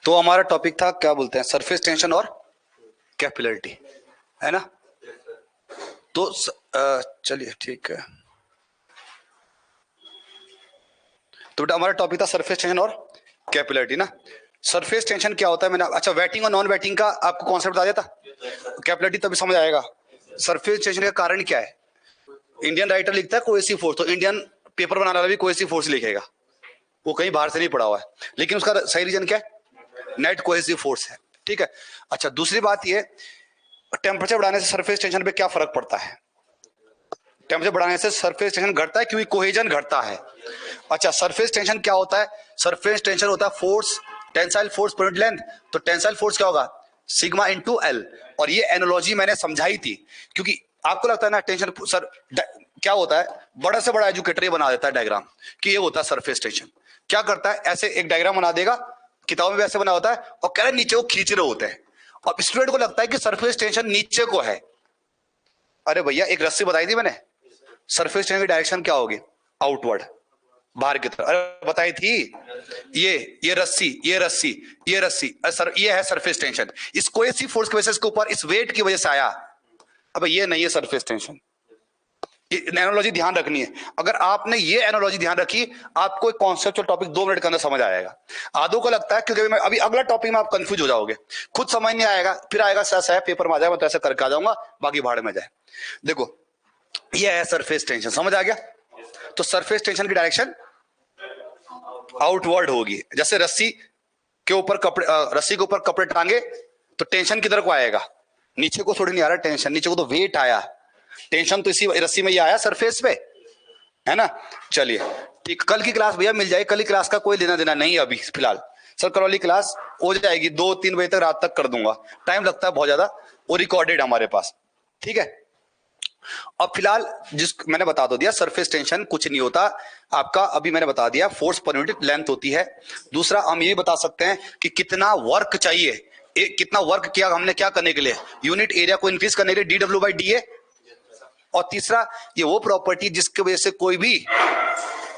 तो हमारा टॉपिक था, क्या बोलते हैं, सरफेस टेंशन और कैपिलरिटी, है ना। तो चलिए ठीक है। तो बेटा हमारा टॉपिक था सरफेस टेंशन और कैपिलरिटी ना। सरफेस टेंशन क्या होता है, मैंने अच्छा वेटिंग और नॉन वेटिंग का आपको कॉन्सेप्ट बता दिया था। कैपिलरिटी तभी समझ आएगा। सरफेस टेंशन का कारण क्या है। इंडियन राइटर लिखता है कोहेसिव फोर्स, तो इंडियन पेपर बनाने वाला भी कोहेसिव फोर्स लिखेगा, वो कहीं बाहर से नहीं पढ़ा हुआ है, लेकिन उसका सही रीजन क्या है, नेट कोहेसिव फोर्स है। ठीक है। अच्छा दूसरी बात ये, टेम्परेचर बढ़ाने से सरफेस टेंशन पे क्या फर्क पड़ता है। टेम्परेचर बढ़ाने से सरफेस टेंशन घटता है क्योंकि कोहेजन घटता है। अच्छा सरफेस टेंशन क्या होता है, सरफेस टेंशन होता है force, tensile force per unit length. तो टेंसाइल फोर्स क्या होगा, सिग्मा इंटू एल। और ये एनोलॉजी मैंने समझाई थी, क्योंकि आपको लगता है ना टेंशन सर क्या होता है, बड़ा से बड़ा एजुकेटर ये बना देता है डायग्राम कि ये होता है सरफेस टेंशन। क्या करता है, ऐसे एक डायग्राम बना देगा, किताबों में वैसे बना होता है, और कह रहे नीचे वो खींच रहे होते हैं, और स्टूडेंट को लगता है कि सरफेस टेंशन नीचे को है। अरे भैया एक रस्सी बताई थी मैंने, सरफेस टेंशन की डायरेक्शन क्या होगी, आउटवर्ड, बाहर की तरफ। अरे बताई थी, ये रस्सी, ये रस्सी, ये रस्सी, सर ये है सरफेस टेंशन। इस कोहेसिव फोर्स की वजह से इसके ऊपर इस वेट की वजह से आया। अब ये नहीं है सरफेस टेंशन। ये एनालॉजी ध्यान रखनी है। अगर आपने ये एनालॉजी ध्यान रखी, आपको एक कॉन्सेप्चुअल टॉपिक 2 मिनट के अंदर समझ आएगा। आधो को लगता है क्योंकि मैं अभी अगला टॉपिक में आप कंफ्यूज हो जाओगे, खुद समझ नहीं आएगा, फिर आएगा सर पेपर में आ जाएगा, मैं तो ऐसे करके आ जाऊंगा, बाकी भाड़ में जाए। देखो ये है सरफेस टेंशन, समझ आ गया। तो सरफेस टेंशन की डायरेक्शन आउटवर्ड होगी। जैसे रस्सी के ऊपर कपड़े, रस्सी के ऊपर कपड़े टांगे तो टेंशन किधर को आएगा, नीचे को थोड़ी नहीं आ रहा टेंशन, नीचे को तो वेट आया, टेंशन तो इसी रस्सी में ही आया सरफेस पे, है ना। चलिए ठीक, कल की क्लास भैया मिल जाएगी, कल की क्लास का कोई लेना देना नहीं है अभी फिलहाल। सर कल वाली क्लास हो जाएगी 2-3 बजे तक, रात तक कर दूंगा, टाइम लगता है बहुत ज्यादा, वो रिकॉर्डेड हमारे पास, ठीक है। अब फिलहाल जिस मैंने बता दो दिया, सरफेस टेंशन कुछ नहीं होता आपका, अभी मैंने बता दिया फोर्स पर यूनिट लेंथ होती है। दूसरा हम ये बता सकते हैं कि कितना वर्क चाहिए, कितना वर्क किया हमने क्या करने के लिए, यूनिट एरिया को इंक्रीज करने के लिए dw/dA। और तीसरा ये वो प्रॉपर्टी जिसकी वजह से कोई भी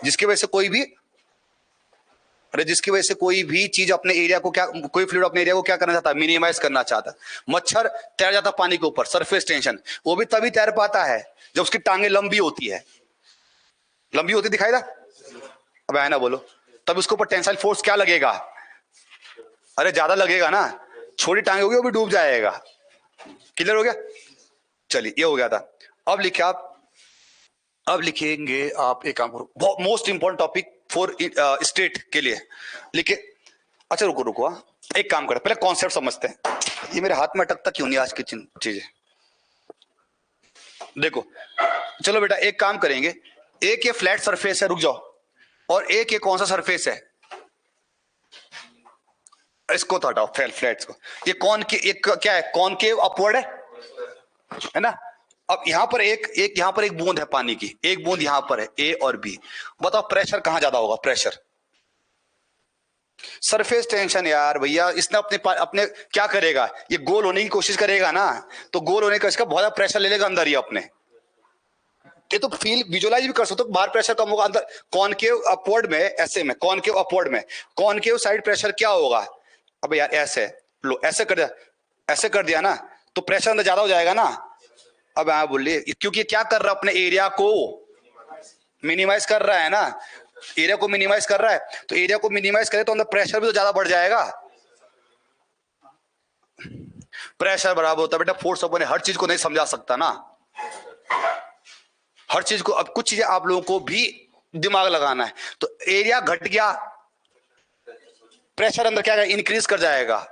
जिसकी वजह से कोई भी चीज अपने एरिया को क्या, कोई फ्लूइड अपने एरिया को क्या करना चाहता है, मिनिमाइज करना चाहता है। मच्छर तैर जाता पानी के ऊपर, सरफेस टेंशन, वो भी तभी तैर पाता है जब उसकी टांगे लंबी होती है, लंबी होती दिखाई दा, अब है ना बोलो, तब उसके ऊपर टेंसाइल फोर्स क्या लगेगा, अरे ज्यादा लगेगा ना, छोटी टांगे होगी वो भी डूब जाएगा। क्लियर हो गया। चलिए ये हो गया था। अब लिखे आप, अब लिखेंगे आप एक काम करो, most important topic for state के लिए लिखे। अच्छा रुको रुको, एक काम करें पहले कॉन्सेप्ट समझते हैं। ये मेरे हाथ में अटकता क्यों नहीं आज की चीजें, देखो चलो बेटा एक काम करेंगे, एक ये फ्लैट सरफेस है, रुक जाओ, और एक ये कौन सा सरफेस है, इसको तो हटाओ फ्लैट्स को, ये कौन के एक क्या है, कॉनकेव अपवर्ड है ना। अब यहां पर एक यहां पर एक बूंद है पानी की, एक बूंद यहां पर है, ए और बी, बताओ प्रेशर कहां ज्यादा होगा, प्रेशर सरफेस टेंशन यार भैया, इसने अपने क्या करेगा, ये गोल होने की कोशिश करेगा ना, तो गोल होने का इसका बहुत ज्यादा प्रेशर ले लेगा अंदर ही अपने, ये तो फील विजुअलाइज भी कर सकते हो, बाहर प्रेशर कम होगा, अंदर कॉनकेव अपवर्ड में, ऐसे में कॉनकेव अपवर्ड में, कॉनकेव साइड प्रेशर क्या होगा, अब यार ऐसे लो, ऐसे कर दिया ना, तो प्रेशर अंदर ज्यादा हो जाएगा ना। अब यहां बोलिए क्योंकि क्या कर रहा है, अपने एरिया को मिनिमाइज कर रहा है ना, एरिया को मिनिमाइज कर रहा है, तो एरिया को मिनिमाइज करे तो अंदर प्रेशर भी तो ज्यादा बढ़ जाएगा। प्रेशर बराबर होता है बेटा फोर्स अपॉन, हर चीज को नहीं समझा सकता ना, हर चीज को, अब कुछ चीजें आप लोगों को भी दिमाग लगाना है। तो एरिया घट गया, प्रेशर अंदर क्या इंक्रीज कर जाएगा,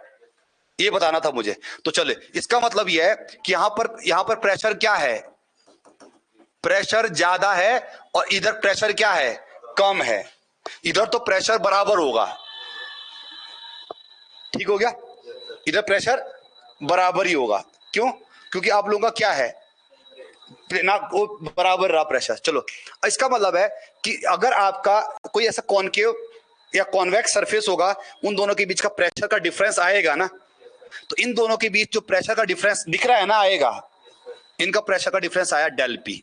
ये बताना था मुझे। तो चले इसका मतलब यह है कि यहां पर प्रेशर क्या है, प्रेशर ज्यादा है, और इधर प्रेशर क्या है, कम है, इधर तो प्रेशर बराबर होगा, ठीक हो गया, इधर प्रेशर बराबर ही होगा, क्यों, क्योंकि आप लोगों का क्या है ना, वो बराबर रहा प्रेशर। चलो इसका मतलब है कि अगर आपका कोई ऐसा कॉनकेव या कॉन्वेक्स सरफेस होगा, उन दोनों के बीच का प्रेशर का डिफरेंस आएगा ना, तो इन दोनों के बीच जो प्रेशर का डिफरेंस दिख रहा है ना, आएगा, इनका प्रेशर का डिफरेंस आया डेल पी,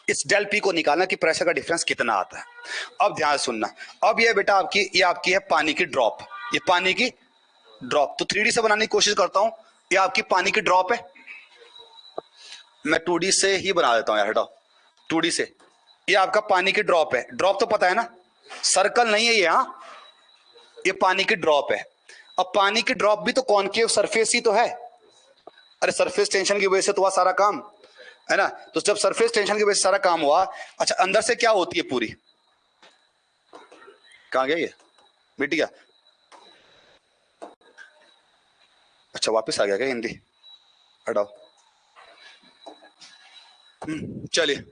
इस डेल पी को निकालना कि प्रेशर का डिफरेंस कितना आता है। अब ध्यान सुनना, अब ये बेटा आपकी, ये आपकी है पानी की ड्रॉप, ये पानी की ड्रॉप। तो 3D से बनाने की कोशिश करता हूं। ये आपकी पानी की ड्रॉप है। मैं 2D से ही बना देता हूं यार, हटाओ 2D से। ये आपका पानी की ड्रॉप है। ड्रॉप तो पता है ना, सर्कल नहीं है ये। हाँ, ये पानी की ड्रॉप है। अब पानी की ड्रॉप भी तो कॉनकेव सरफेस ही तो है। अरे सरफेस टेंशन की वजह से तो हुआ सारा काम, है ना। तो जब सरफेस टेंशन की वजह से सारा काम हुआ, अच्छा अंदर से क्या होती है पूरी, कहां गया ये, मिट गया। अच्छा वापस आ गया क्या हिंदी, हटाओ। चलिए,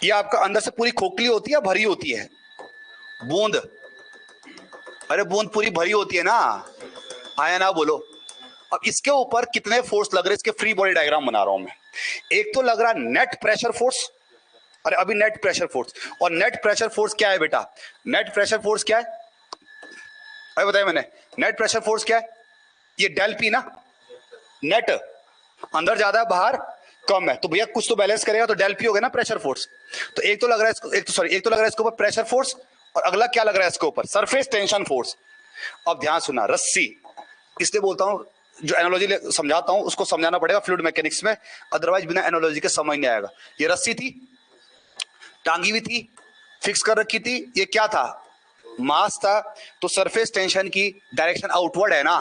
ये आपका अंदर से पूरी खोखली होती है, भरी होती है, बूंद। अरे बूंद पूरी भरी होती है ना, आया ना बोलो। अब इसके ऊपर कितने फोर्स लग रहे हैं, इसके फ्री बॉडी डायग्राम बना रहा हूं मैं। एक तो लग रहा है नेट प्रेशर फोर्स। अरे अभी नेट प्रेशर फोर्स, और नेट प्रेशर फोर्स क्या है बेटा, नेट प्रेशर फोर्स क्या है, अरे बताया मैंने। नेट प्रेशर फोर्स क्या है, ये डेल पी ना। नेट अंदर ज्यादा है, बाहर कम है, तो भैया कुछ तो बैलेंस करेगा, तो डेल पी हो गया ना प्रेशर फोर्स। तो एक तो लग रहा है इसको, एक तो लग रहा है इसके ऊपर प्रेशर फोर्स, और अगला क्या लग रहा है इसके ऊपर, सरफेस टेंशन फोर्स। अब ध्यान सुना, रस्सी, इसलिए बोलता हूं जो एनालॉजी समझाता हूं उसको समझाना पड़ेगा फ्लूइड मैकेनिक्स में, अदरवाइज बिना एनालॉजी के समझ नहीं आएगा। ये रस्सी थी, टांगी हुई थी, फिक्स कर रखी थी। ये क्या था, मास था। तो सरफेस टेंशन की डायरेक्शन आउटवर्ड है ना,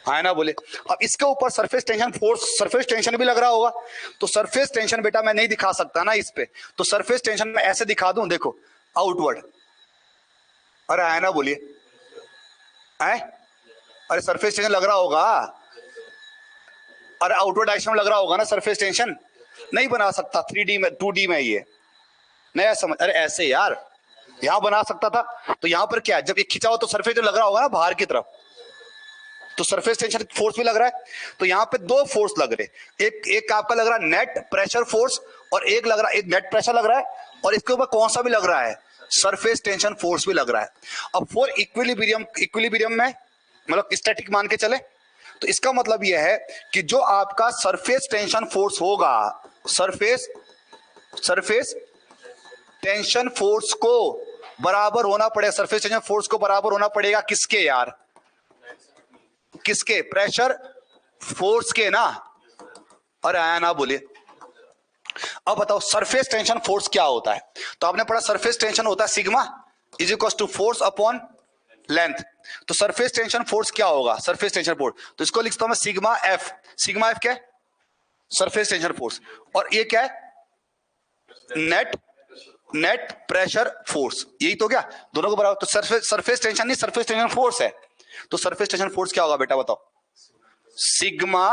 है ना बोले। अब इसके ऊपर surface tension force, surface tension भी लग रहा होगा। तो सरफेस टेंशन बेटा मैं नहीं दिखा सकता ना इस पे, तो सरफेस टेंशन मैं ऐसे दिखा दूं, देखो आउटवर्ड। अरे है ना बोलिए, है। अरे सरफेस टेंशन लग रहा होगा, अरे आउटवर्ड डायरेक्शन में लग रहा होगा ना सरफेस टेंशन। नहीं बना सकता 3D में, 2D में ये नया समझ। अरे ऐसे यार, यहां बना सकता था। तो यहां पर क्या है, जब एक खिंचा हो तो सरफेस टेंशन लग रहा होगा ना बाहर की तरफ, तो सरफेस टेंशन फोर्स भी लग रहा है। तो यहां पे दो फोर्स लग रहे, एक आपका लग रहा है नेट प्रेशर फोर्स, और एक लग रहा है, एक नेट प्रेशर लग रहा है, और इसके ऊपर कौन सा भी लग रहा है, सरफेस टेंशन फोर्स भी लग रहा है। अब फॉर इक्विलिब्रियम, इक्विलिब्रियम में मतलब स्टैटिक मान के चले, तो इसका मतलब यह है कि जो आपका सरफेस टेंशन फोर्स होगा, सरफेस टेंशन फोर्स को बराबर होना पड़ेगा, सरफेस टेंशन फोर्स को बराबर होना पड़ेगा किसके यार, किसके, प्रेशर फोर्स के ना। अरे आया ना बोलिए। अब बताओ सरफेस टेंशन फोर्स क्या होता है, तो आपने पढ़ा सरफेस टेंशन होता है sigma is equal to force upon length. तो सरफेस टेंशन फोर्स क्या होगा, सरफेस टेंशन फोर्स, तो इसको लिखता हूं मैं सिग्मा एफ। सिग्मा एफ क्या है, सरफेस टेंशन फोर्स, और ये क्या है, नेट प्रेशर फोर्स, यही तो क्या, दोनों को बराबर। तो सरफेस टेंशन नहीं, सरफेस टेंशन फोर्स है। तो सरफेस टेंशन फोर्स क्या होगा बेटा बताओ, सिग्मा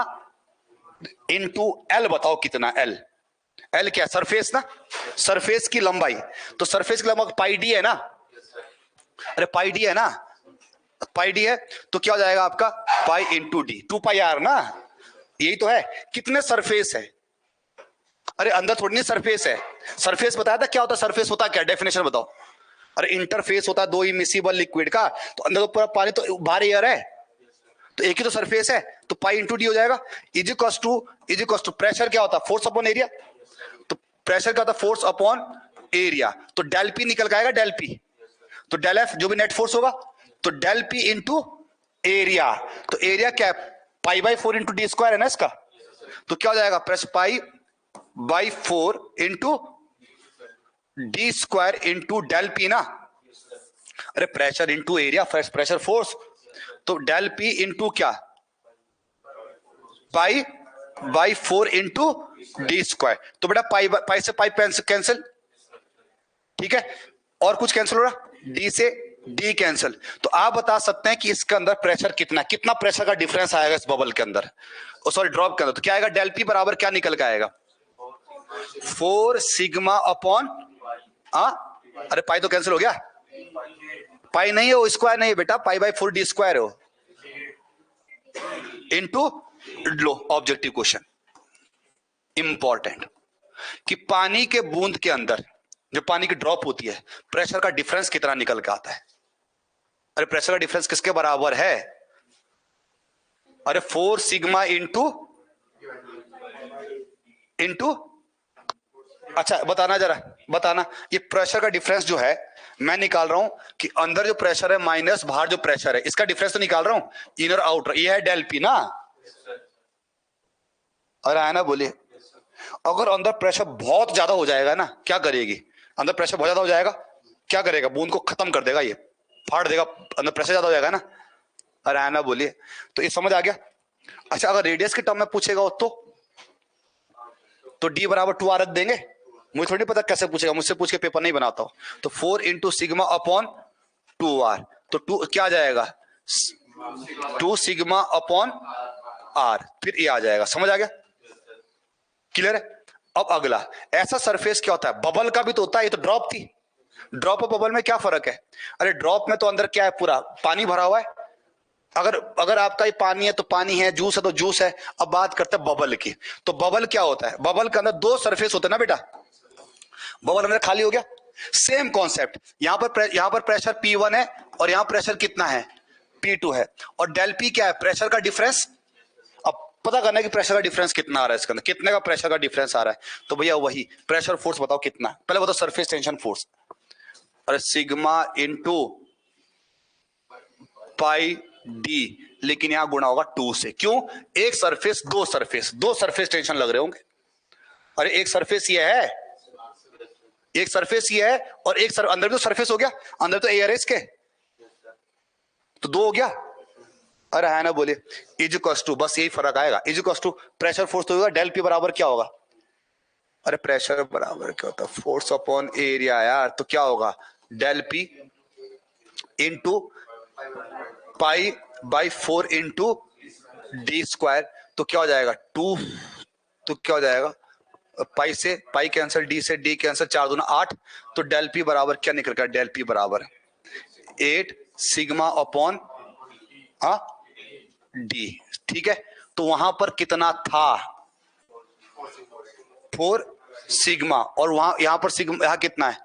इंटू एल। बताओ कितना, एल, एल क्या, सरफेस ना, सरफेस की लंबाई। तो सरफेस की लंबाई पाई डी है ना, अरे पाई डी है ना, पाई डी है, तो क्या हो जाएगा आपका, pi into D, 2 pi R ना, यही तो है। कितने सरफेस है, अरे अंदर थोड़ी नहीं सरफेस है। सरफेस बताया था क्या होता है, सरफेस होता क्या, डेफिनेशन बताओ। अरे इंटरफेस होता है दो इमिसिबल लिक्विड का, तो अंदर तो पूरा पानी, तो बाहर एयर है, तो एक ही तो सरफेस है, तो पाई इंटू डी हो जाएगा। इज इक्वल टू प्रेशर क्या होता है, फोर्स अपॉन एरिया। तो प्रेशर क्या होता है, फोर्स अपॉन एरिया। तो डेल पी निकल के आएगा, डेल पी, तो डेल एफ जो भी नेट फोर्स होगा, तो डेल पी इंटू एरिया। तो एरिया क्या है, pi by 4 into D square है ना इसका, तो क्या हो जाएगा, press pi by 4 into D square into del P ना। अरे pressure into area, pressure force, तो डेल पी इंटू क्या, पाई बाई 4 इंटू डी स्क्वायर। तो बेटा पाई से पाई कैंसिल, ठीक है, और कुछ कैंसिल हो रहा, डी से डी कैंसिल। तो आप बता सकते हैं कि इसके अंदर प्रेशर कितना, कितना प्रेशर का डिफरेंस आएगा इस बबल के अंदर, सॉरी ड्रॉप के अंदर। तो क्या आएगा, डेल पी बराबर क्या निकल के आएगा, 4 सिग्मा अपॉन, अरे पाई तो कैंसिल हो गया, पाई नहीं है वो, स्क्वायर नहीं है बेटा, पाई बाई 4 डी स्क्वायर हो इनटू, लो ऑब्जेक्टिव क्वेश्चन इंपॉर्टेंट, कि पानी के बूंद के अंदर जो पानी की ड्रॉप होती है, प्रेशर का डिफरेंस कितना निकल के आता है। अरे प्रेशर का डिफरेंस किसके बराबर है, अरे 4 सिग्मा इंटू अच्छा बताना जरा, बताना, ये प्रेशर का डिफरेंस जो है मैं निकाल रहा हूं कि अंदर जो प्रेशर है माइनस बाहर जो प्रेशर है, इसका डिफरेंस तो निकाल रहा हूं, इनर आउटर, ये है डेल पी ना। अरे आया ना, बोलिए। अगर अंदर प्रेशर बहुत ज्यादा हो जाएगा ना, क्या करेगी? अंदर प्रेशर बहुत ज्यादा हो जाएगा, क्या करेगा? बूंद को खत्म कर देगा, ये फाड़ देगा, अंदर प्रेशर ज्यादा हो जाएगा ना। अरे आया ना, बोलिए। तो ये समझ आ गया। अच्छा, अगर रेडियस के टर्म में पूछेगा तो डी बराबर 2r रख देंगे। मुझे थोड़ी पता कैसे पूछेगा, मुझसे पूछ के पेपर नहीं बनाता हूं। तो 4 इंटू सिग्मा अपॉन 2r, तो 2 क्या आ जाएगा? 2 सिग्मा अपॉन r, फिर ये आ जाएगा। समझ आ गया? क्लियर है? अब अगला, ऐसा सरफेस क्या होता है? बबल का भी तो होता है, ये तो ड्रॉप थी। ड्रॉप और बबल में क्या फर्क है? अरे ड्रॉप में तो अंदर क्या है, पूरा पानी भरा हुआ है। अगर आपका ये पानी है तो पानी है, जूस है तो जूस है। अब बात करते हैं बबल की। तो बबल क्या होता है? बबल के अंदर दो सरफेस होते हैं ना बेटा। बबल अंदर खाली हो गया। सेम कॉन्सेप्ट, यहां पर प्रेशर P1 है और यहां प्रेशर कितना है? P2 है। और डेल P क्या है? प्रेशर का डिफरेंस। अब पता करना है कि प्रेशर का डिफरेंस कितना आ रहा है इसके अंदर, कितने का प्रेशर का डिफरेंस आ रहा है। तो भैया वही प्रेशर फोर्स बताओ कितना है। पहले बताओ सरफेस टेंशन फोर्स। अरे सिग्मा इंटू पाई डी, लेकिन यहां गुणा होगा 2 से। क्यों? एक सरफेस, दो सरफेस टेंशन लग रहे होंगे। अरे एक सरफेस ये है, एक सरफेस ये है, और एक अंदर भी तो सरफेस हो गया, अंदर तो एयर है इसके, तो 2 हो गया। अरे है ना, बोलिए। इजिकल्स टू, बस यही फर्क आएगा। इजिकल्स टू प्रेशर फोर्स तो होगा, डेल पी बराबर क्या होगा? अरे प्रेशर बराबर क्या होता है? फोर्स अपॉन एरिया यार। तो क्या होगा? Del P into pi by 4 into D square. तो क्या हो जाएगा? 2, तो क्या हो जाएगा? पाई से पाई कैंसिल, डी से डी कैंसिल, 4 दूना 8। तो डेल पी बराबर क्या निकल गया? डेल पी बराबर 8 सिग्मा अपॉन डी। ठीक है, तो वहां पर कितना था? 4 सिग्मा, और वहां यहां पर सिग्मा, यहां कितना है?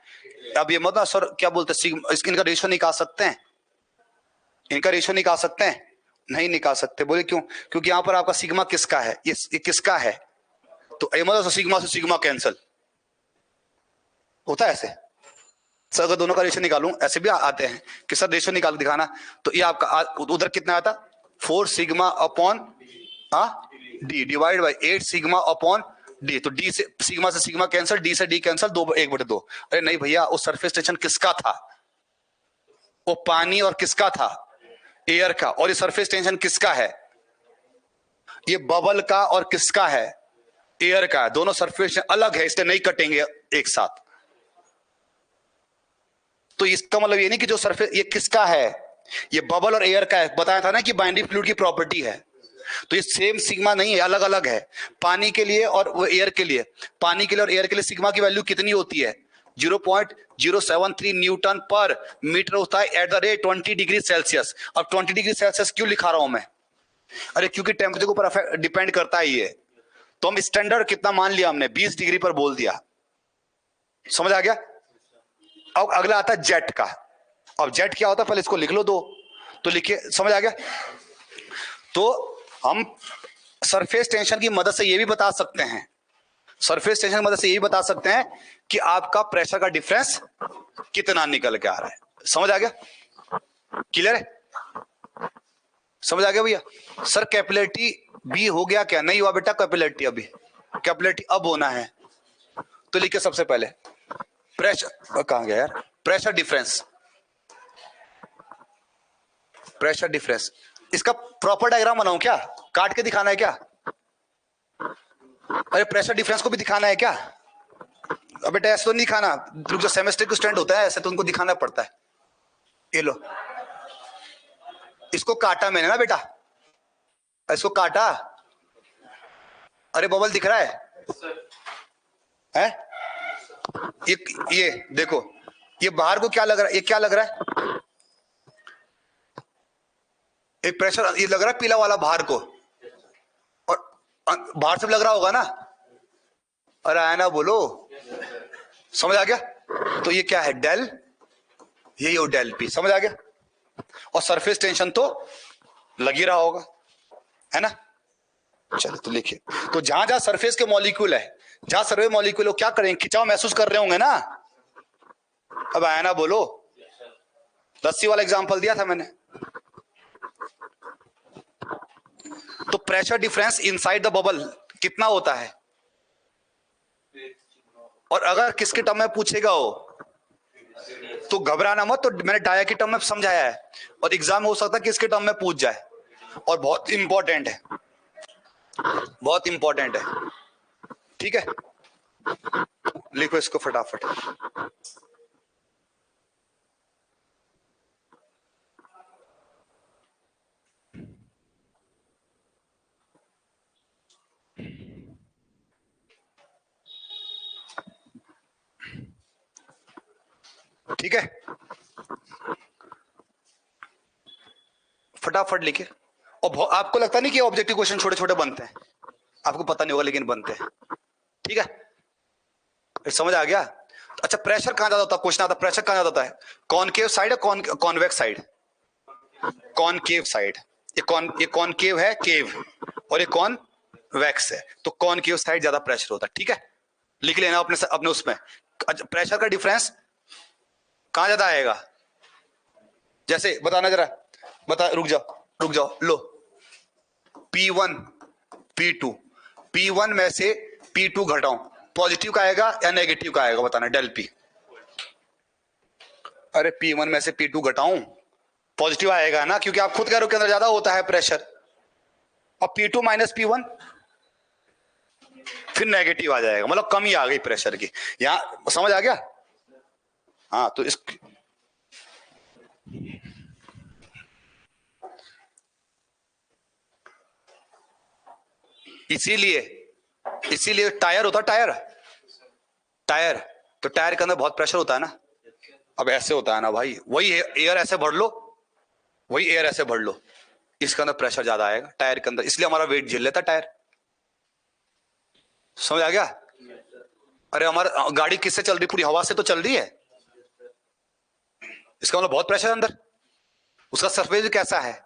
अब ये मतलब सर क्या बोलते हैं, सिग्मा, इनका रेशियो निकाल सकते हैं? इनका रेशियो निकाल सकते हैं? नहीं निकाल सकते। बोले क्यों? क्योंकि यहां पर आपका सिग्मा किसका है? ये किसका है? तो ये मतलब सिग्मा से सिग्मा कैंसिल होता है ऐसे। सर अगर दोनों का रेशियो निकालूं, ऐसे भी आते हैं कि सर रेशियो निकाल दिखाना, तो ये आपका उधर कितना आता? 4 sigma upon D divide by 8 sigma upon D. तो डी से सिग्मा कैंसिल, डी से डी कैंसिल, 2/1/2। अरे नहीं भैया, वो सरफेस टेंशन किसका था? वो पानी और किसका था? एयर का। और ये सरफेस टेंशन किसका है? ये बबल का। और किसका है? एयर का। दोनों सरफेस अलग है, इसलिए नहीं कटेंगे एक साथ। तो इसका मतलब ये नहीं कि जो सरफेस, ये किसका है? ये बबल और एयर का है। बताया था ना कि बाइंडिंग फ्लूइड की प्रॉपर्टी है। तो ये सेम सिग्मा नहीं है, अलग अलग है। पानी के लिए और वो एयर के लिए, पानी के लिए और एयर के लिए सिग्मा की वैल्यू कितनी होती है? 0.073 न्यूटन पर मीटर होता है eight the rate 20 degree Celsius. अब 20 डिग्री सेल्सियस क्यों लिखा रहा हूं मैं? अरे क्योंकि टेम्परेचर के ऊपर डिपेंड करता है ये। तो हम स्टैंडर्ड कितना मान लिया हमने? 20 डिग्री पर बोल दिया। समझ आ गया? अब अगला आता है जेट का। अब जेट क्या होता है पहले इसको लिख लो। तो लिखिए, समझ आ गया? तो हम सरफेस टेंशन की मदद से ये भी बता सकते हैं, सरफेस टेंशन की मदद से ये भी बता सकते हैं कि आपका प्रेशर का डिफरेंस कितना निकल के आ रहा है। समझ आ गया? क्लियर है? समझ आ गया भैया? सर कैपिलरिटी भी हो गया क्या? नहीं हुआ बेटा कैपिलरिटी अभी। कैपिलरिटी अब होना है। तो लिखिए सबसे पहले प्रेशर, कहां गया यार? Pressure difference, pressure difference. इसका प्रॉपर डायग्राम बनाऊं क्या? काट के दिखाना है क्या? अरे प्रेशर डिफरेंस को भी दिखाना है क्या? अब बेटा ऐसे तो नहीं दिखाना, जो सेमेस्टर को स्टैंड होता है ऐसे तो उनको दिखाना पड़ता है। ये लो, इसको काटा मैंने ना बेटा, इसको काटा। अरे बबल दिख रहा है? ये देखो, ये बाहर को क्या लग रहा है? ये क्या लग रहा है? एक प्रेशर ये लग रहा है पीला वाला बाहर को, और बाहर से भी लग रहा होगा ना। अरे आया ना, बोलो। समझ आ गया? तो ये क्या है? डेल, ये हो डेल पी। समझ आ गया? और सरफेस टेंशन तो लग ही रहा होगा, है ना? चलो तो लिखिए। तो जहां जहां सरफेस के मॉलिक्यूल है, जहां सरफेस मॉलिक्यूल हो, क्या करेंगे? खिंचाव महसूस कर रहे होंगे ना। अब आया ना, बोलो। रस्सी वाला एग्जांपल दिया था मैंने। तो pressure difference inside the bubble कितना होता है, और अगर किसके टर्म में पूछेगा हो तो घबराना मत। तो मैंने डाया के टर्म में समझाया है, और एग्जाम में हो सकता है किसके टर्म में पूछ जाए, और बहुत इंपॉर्टेंट है, बहुत इंपॉर्टेंट है। ठीक है, लिखो इसको फटाफट। ठीक है, फटाफट लिखिए। और आपको लगता नहीं कि ऑब्जेक्टिव क्वेश्चन छोटे छोटे बनते हैं, आपको पता नहीं होगा लेकिन बनते हैं। ठीक है, समझ आ गया। अच्छा, प्रेशर कहां ज्यादा होता है, क्वेश्चन आता है प्रेशर कहां ज्यादा होता है, कॉनकेव साइड या कॉन्वेक्स साइड? Concave side. ये कॉनकेव है, केव, और ये कॉनवेक्स है, तो कॉनकेव साइड ज्यादा प्रेशर होता है। ठीक है, लिख लेना अपने अपने उसमें। प्रेशर का डिफरेंस कहां ज्यादा आएगा, जैसे बताना जरा, बता, रुक जाओ, लो P1 P2, P1 में से P2 घटाओ, पॉजिटिव का आएगा या नेगेटिव का आएगा, बताना डेल P। अरे P1 में से P2 घटाऊं, पॉजिटिव आएगा ना, क्योंकि आप खुद कह रहे हो के अंदर ज्यादा होता है प्रेशर। और P2 माइनस P1 फिर नेगेटिव आ जाएगा, मतलब कमी आ गई प्रेशर की। यहां समझ आ गया? हाँ, तो इस इसीलिए टायर होता, टायर तो टायर के अंदर बहुत प्रेशर होता है ना। अब ऐसे होता है ना भाई, वही एयर ऐसे भर लो, वही एयर ऐसे भर लो, इसके अंदर प्रेशर ज्यादा आएगा टायर के अंदर, इसलिए हमारा वेट झेल लेता टायर। समझ आ गया? अरे हमारा गाड़ी किससे चल रही, पूरी हवा से तो चल रही है, इसका मतलब बहुत प्रेशर अंदर। उसका सरफेस भी कैसा है,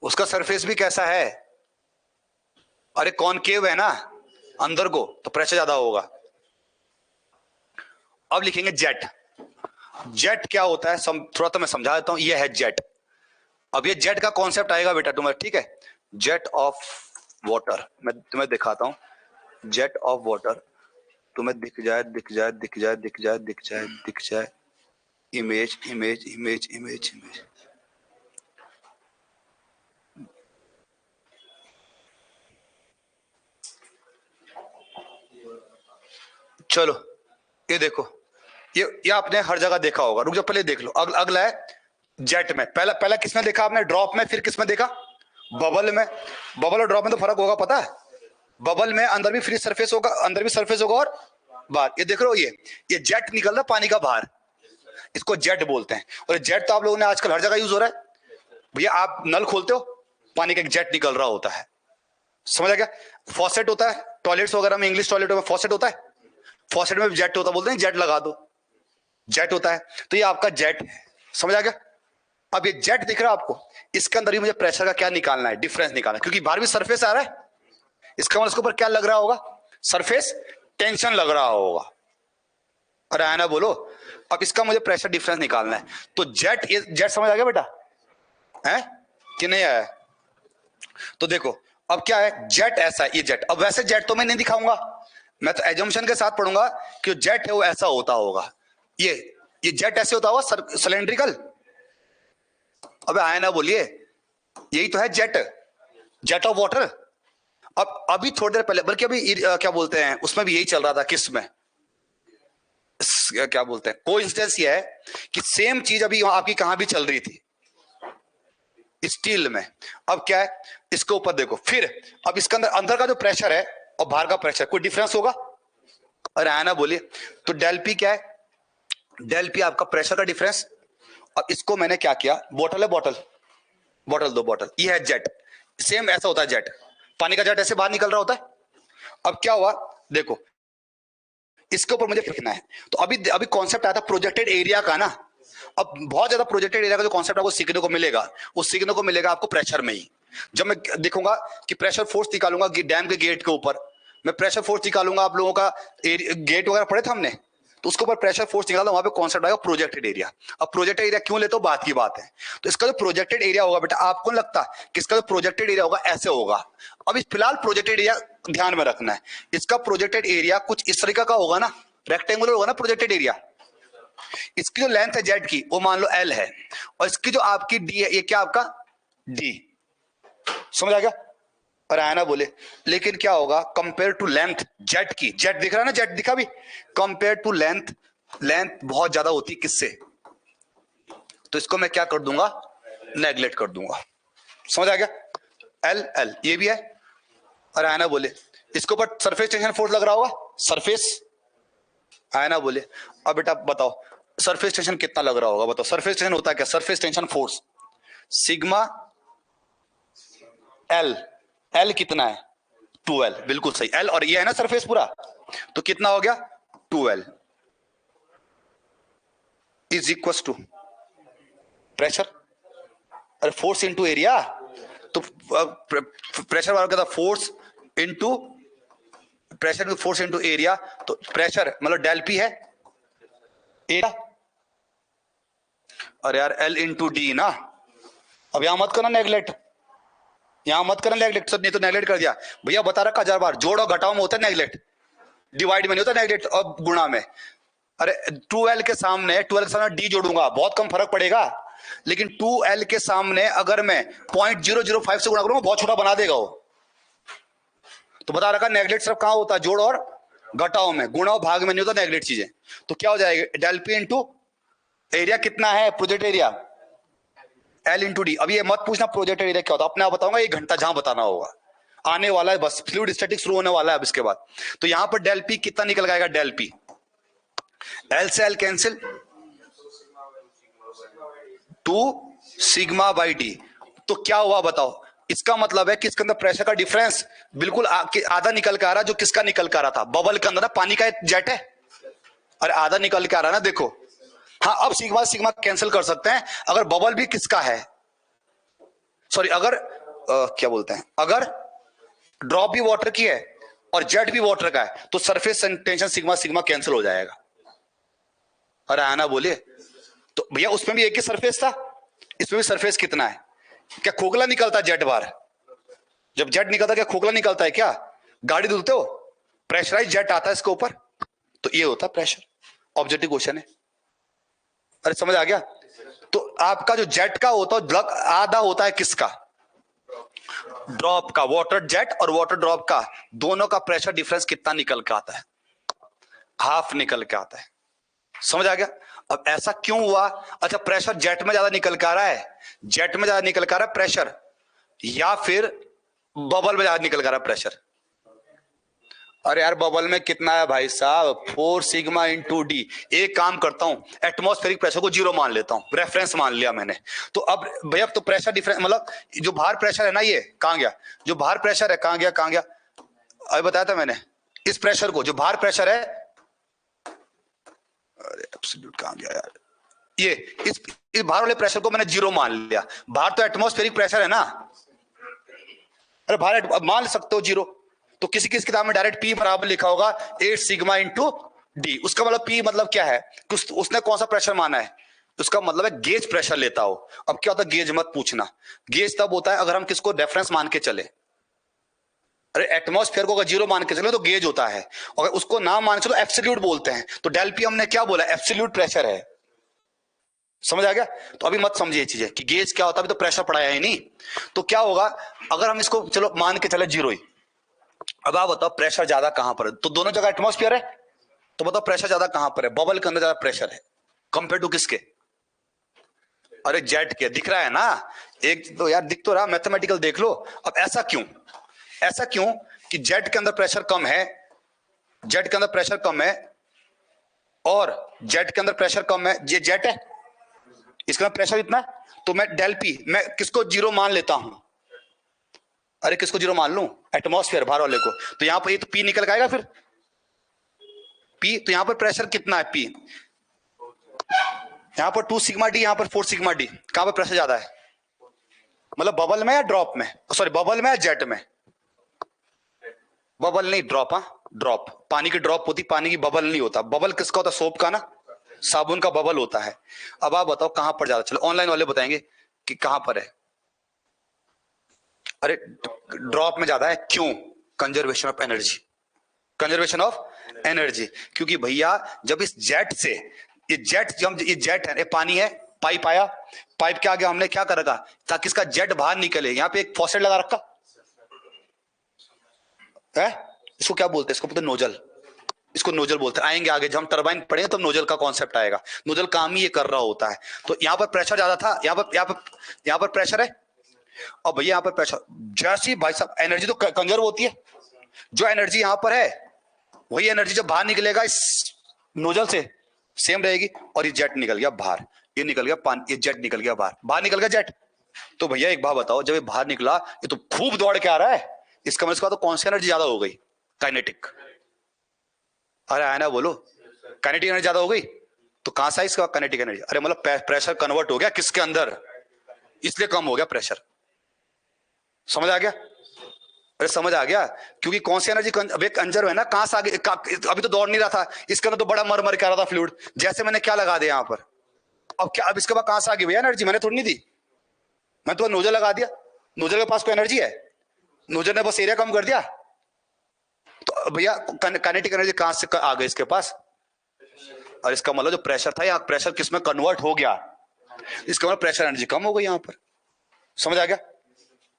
उसका सरफेस भी कैसा है, अरे कॉनकेव है ना अंदर को, तो प्रेशर ज्यादा होगा। अब लिखेंगे जेट। जेट क्या होता है, थोड़ा तो मैं समझा देता हूं। ये है जेट। अब ये जेट का कॉन्सेप्ट आएगा बेटा तुम्हें, ठीक है? जेट ऑफ वाटर, मैं तुम्हें दिखाता हूं। जेट ऑफ वाटर तुम्हें दिख जाए, image image image image image. चलो ये देखो, ये आपने हर जगह देखा होगा, रुक जाओ पहले देख लो। अगला है जेट में। पहला पहला किसमें देखा आपने, ड्रॉप में, फिर किसमें देखा, बबल में। बबल और ड्रॉप में तो फर्क होगा, पता है? बबल में अंदर भी फ्री सरफेस होगा, अंदर भी सरफेस होगा, और बाहर। ये देख रहे हो, ये जेट निकल रहा पानी का बाहर, इसको जेट बोलते हैं। और जेट तो आप लोगों ने आजकल हर जगह यूज हो रहा है भैया। आप नल खोलते हो, पानी का एक जेट निकल रहा होता है, समझ आ गया? फॉसेट होता है टॉयलेट्स वगैरह में, इंग्लिश टॉयलेट में फॉसेट होता है, फॉसेट में जेट होता है, बोलते हैं जेट लगा दो, जेट होता है। तो ये आपका जेट है, समझ आ गया? अब ये जेट दिख रहा है आपको, इसके अंदर ही मुझे प्रेशर का क्या निकालना है, डिफरेंस निकालना है, क्योंकि बाहर भी सरफेस आ रहा है, इसका मतलब इसके ऊपर क्या लग रहा होगा, सरफेस टेंशन लग रहा होगा। अरे आया ना, बोलो। अब इसका मुझे प्रेशर डिफरेंस निकालना है, तो जेट, ये जेट समझ आ गया बेटा, है कि नहीं आया? तो देखो अब क्या है, जेट ऐसा है, ये जेट। अब वैसे जेट तो मैं नहीं दिखाऊंगा, मैं तो एजम्पशन के साथ पढ़ूंगा कि जेट है वो ऐसा होता होगा, ये जेट ऐसे होता होगा, सिलेंड्रिकल। अबे आया ना, बोलिए, यही तो है जेट, जेट ऑफ वाटर। अब अभी थोड़ी देर पहले, बल्कि अभी क्या बोलते हैं, उसमें भी यही चल रहा था, किस में, क्या बोलते हैं, कोइंसिडेंस ये है कि सेम चीज अभी आपकी कहां भी चल रही थी, स्टील में। अब क्या है, इसके ऊपर देखो, फिर अब इसके अंदर, अंदर का जो प्रेशर है और बाहर का प्रेशर, कोई डिफरेंस होगा? अरे आया ना, बोलिए। तो डेल पी क्या है, डेल पी आपका प्रेशर का डिफरेंस। अब इसको मैंने क्या किया, बोतल है, बोतल दो, बोतल, ये है जेट, सेम ऐसा होता है जेट, पानी का जेट ऐसे बाहर निकल रहा होता है। अब क्या हुआ, देखो इसके ऊपर मुझे लिखना है। तो अभी अभी कॉन्सेप्ट आया था प्रोजेक्टेड एरिया का ना। अब बहुत ज्यादा प्रोजेक्टेड एरिया का जो कॉन्सेप्ट आपको सीखने को मिलेगा, वो सीखने को मिलेगा आपको प्रेशर में ही। जब मैं देखूंगा कि प्रेशर फोर्स निकालूंगा डैम के गेट के ऊपर, मैं प्रेशर फोर्स निकालूंगा, आप लोगों का गेट वगैरह पढ़े थे हमने, तो उसके ऊपर प्रेशर फोर्स निकालता हूं, वहां पे कॉन्सेप्ट आएगा प्रोजेक्टेड एरिया। अब प्रोजेक्टेड एरिया क्यों लेते हो, बात की बात है। तो इसका जो प्रोजेक्टेड एरिया होगा बेटा, आपको लगता है कि इसका जो प्रोजेक्टेड एरिया होगा ऐसे होगा। अब इस फिलहाल प्रोजेक्टेड एरिया ध्यान में रखना है, इसका प्रोजेक्टेड एरिया कुछ इस तरीके का होगा ना, रेक्टेंगुलर होगा ना प्रोजेक्टेड एरिया। इसकी जो लेंथ है जेड की वो मान लो एल है, और इसकी जो आपकी डी है ये क्या आपका डी। समझ आ गया? और आया ना बोले, लेकिन क्या होगा कंपेयर टू लेंथ जेट की, जेट दिख रहा है ना, जेट दिखा भी, कंपेयर टू लेंथ, लेंथ बहुत ज्यादा होती है किससे, तो इसको मैं क्या कर दूंगा, नेगलेक्ट कर दूंगा। समझ आ गया? एल एल ये भी है। और आया ना बोले, इसके ऊपर सरफेस टेंशन फोर्स लग रहा होगा, सरफेस, आया ना बोले। अब बेटा बताओ सरफेस टेंशन कितना लग रहा होगा, बताओ सरफेस टेंशन होता है क्या, surface tension force sigma L, L कितना है 2L, बिल्कुल सही, एल और ये है ना सरफेस पूरा, तो कितना हो गया 2L is equal to pressure, अरे फोर्स इंटू एरिया, तो प्रेशर वाला कहता force into pressure, force into area, तो प्रेशर मतलब डेल पी है एरिया, अरे यार एल इंटू डी ना। अब यहां मत करना नेगलेक्ट, यहां मत करना नेगलेक्ट, नहीं तो नेगलेक्ट कर दिया भैया, बता रखा 1000 बार, जोड़ और घटाओ में होता है नेगलेक्ट, डिवाइड में नहीं होता नेगलेक्ट और गुणा में। अरे 2L के सामने, 2L के सामने डी जोड़ूंगा बहुत कम फर्क पड़ेगा, लेकिन 2L के सामने अगर मैं 0.005 से गुणा करूंगा बहुत छोटा बना देगा वो। तो बता रखा नेगलेक्ट सिर्फ कहां होता है, जोड़ और घटाओ में, गुणा और भाग में नहीं होता नेगलेक्ट चीजें। तो क्या हो जाएगा डेल पी इंटू एरिया कितना है project area L into D. अब ये मत पूछना प्रोजेक्ट एरिया क्या होता है, अपने आप बताऊंगा 1 घंटा जहां बताना होगा, आने वाला है बस, फ्लूइड स्टैटिक्स शुरू होने वाला है अब इसके बाद। तो यहां पर डेल पी कितना निकल जाएगा, डेल पी एल से L cancel, 2 sigma by D. तो क्या हुआ बताओ, इसका मतलब है कि इसके अंदर प्रेशर का डिफरेंस बिल्कुल आधा निकल के आ रहा, जो किसका निकल के आ रहा था, बबल के अंदर ना पानी का एक जेट है, और आधा निकल के आ रहा ना, देखो। हाँ अब सिग्मा सिग्मा कैंसिल कर सकते हैं, अगर बबल भी किसका है, सॉरी अगर क्या बोलते हैं, अगर ड्रॉप भी वाटर की है और जेट भी वाटर का है, तो surface tension sigma sigma cancel हो जाएगा। अरे आना बोलिए, तो भैया उसमें भी एक ही सरफेस था, इसमें भी सरफेस कितना है, क्या खोखला निकलता है जेट बाहर, जब जेट निकलता है क्या खोखला निकलता है क्या, गाड़ी धुलते हो प्रेशराइज जेट आता है इसके ऊपर, तो ये होता है प्रेशर, ऑब्जेक्टिव क्वेश्चन है। अरे समझ आ गया? तो आपका जो जेट का होता है आधा होता है किसका, ड्रॉप का, वाटर जेट और वाटर ड्रॉप का, दोनों का प्रेशर डिफरेंस कितना निकल के आता है, हाफ निकल के आता है। समझ आ गया? अब ऐसा क्यों हुआ, अच्छा प्रेशर जेट में ज्यादा निकल के आ रहा है, जेट में ज्यादा निकल के आ रहा है प्रेशर, या फिर बबल में ज्यादा निकल के आ रहा है प्रेशर। अरे यार बबल में कितना है भाई साहब, 4 सिग्मा इंटू डी। एक काम करता हूं, एटमॉस्फेरिक प्रेशर को 0 मान लेता हूं, रेफरेंस मान लिया मैंने। तो अब भैया तो प्रेशर डिफरेंस मतलब जो बाहर प्रेशर है ना, ये कहां गया, जो बाहर प्रेशर है कहां गया, कहां गया, अभी बताया था मैंने, इस प्रेशर को, जो बाहर प्रेशर है, अरे एब्सोल्यूट कहां गया यार, ये इस बाहर वाले प्रेशर को मैंने 0 मान लिया, बाहर तो एटमॉस्फेरिक प्रेशर है ना, अरे बाहर मान सकते हो 0, तो किसी किस किताब में डायरेक्ट P बराबर लिखा होगा 8 सिग्मा इंटू डी। उसका मतलब P मतलब क्या है, उसने कौन सा प्रेशर माना है, उसका मतलब है गेज प्रेशर लेता हो। अब क्या होता है गेज मत पूछना, गेज तब होता है अगर हम किसको रेफरेंस मान के चले, अरे एटमॉस्फेयर को अगर 0 मान के चले तो गेज होता है, अगर उसको ना मान के चलो एब्सोल्यूट बोलते हैं। तो डेल पी हमने क्या बोला, एब्सोल्यूट प्रेशर है। समझ आ गया? तो अभी मत समझिए चीजें कि गेज क्या होता है, अभी तो प्रेशर पढ़ाया ही नहीं। तो क्या होगा अगर हम इसको चलो मान के चले 0 ही, अब आप बताओ प्रेशर ज्यादा कहां पर है, तो दोनों जगह एटमॉस्फेयर है, तो बताओ प्रेशर ज्यादा कहां पर है, बबल के अंदर ज्यादा प्रेशर है कंपेयर टू किसके, अरे जेट के, दिख रहा है ना, एक तो यार दिख तो रहा, मैथमेटिकल देख लो। अब ऐसा क्यों, ऐसा क्यों कि जेट के अंदर प्रेशर कम है, जेट के अंदर प्रेशर कम है, और जेट के अंदर प्रेशर कम है, ये जेट है इसका प्रेशर इतना है, तो मैं डेल पी मैं किसको 0 मान लेता हूं, अरे किसको 0 मान लूं, एटमॉस्फेयर बाहर वाले को, तो यहां पर ये तो पी निकल के आएगा फिर पी, तो यहां पर प्रेशर कितना है पी, यहां पर 2 सिग्मा डी, यहां पर 4 सिग्मा डी, कहां पर प्रेशर ज्यादा है, मतलब बबल में या ड्रॉप में, सॉरी बबल में या जेट में, बबल नहीं ड्रॉप, हाँ ड्रॉप, पानी की ड्रॉप होती, पानी की बबल नहीं होता। बबल किसका होता? सोप का ना, साबुन का बबल होता है। अब आप बताओ कहां पर ज्यादा, चलो ऑनलाइन वाले बताएंगे कि कहां पर है। अरे ड्रॉप में ज्यादा है, क्यों? Conservation of energy, conservation of energy. क्योंकि भैया जब इस जेट से, ये जेट, जब ये जेट है, ये पानी है, पाइप आया, पाइप के आगे हमने क्या कर रखा ताकि इसका जेट बाहर निकले, यहां पे एक फॉसेट लगा रखा है। इसको क्या बोलते हैं? इसको बोलते हैं नोजल, इसको नोजल बोलते हैं। आएंगे आगे जब हम टरबाइन पढ़ेंगे तो नोजल का कॉन्सेप्ट आएगा। नोजल काम ही ये कर रहा होता है। तो यहां पर प्रेशर ज्यादा था, यहां पर प्रेशर है, और भैया यहां पर प्रेशर, जैसी भाई साहब एनर्जी तो कंजर्व होती है। जो एनर्जी यहां पर है वही एनर्जी जब बाहर निकलेगा इस नोजल से सेम रहेगी। और ये जेट निकल गया बाहर, ये निकल गया पानी, ये जेट निकल गया बाहर, बाहर निकल गया जेट। तो भैया एक बात बताओ, जब ये बाहर निकला ये तो खूब दौड़ के आ रहा है, इसका मतलब तो कौन सी एनर्जी ज्यादा हो गई? काइनेटिक। अरे आया ना, बोलो काइनेटिक एनर्जी ज्यादा हो गई। तो कहां से इसका काइनेटिक एनर्जी? अरे मतलब प्रेशर कन्वर्ट हो गया किसके अंदर, इसलिए कम हो गया प्रेशर। समझ आ गया? अरे समझ आ गया, क्योंकि कौन सी एनर्जी, अब एक कंजर्व है ना, कहां से आगे, अभी तो दौड़ नहीं रहा था, इसके अंदर तो बड़ा मर मर के आ रहा था फ्लूइड। जैसे मैंने क्या लगा दिया यहां पर, अब क्या, अब इसके बाद कहां से आ गई भैया एनर्जी? मैंने थोड़ी नहीं दी, मैं तो नोजल लगा दिया। नोजल के पास कोई एनर्जी है? नोजल ने बस एरिया कम कर दिया। तो भैया काइनेटिक एनर्जी कहां से आ गई इसके पास? और इसका मतलब जो प्रेशर था, यहाँ प्रेशर किस में कन्वर्ट हो गया, इसका मतलब प्रेशर एनर्जी कम हो गई यहां पर। समझ आ गया?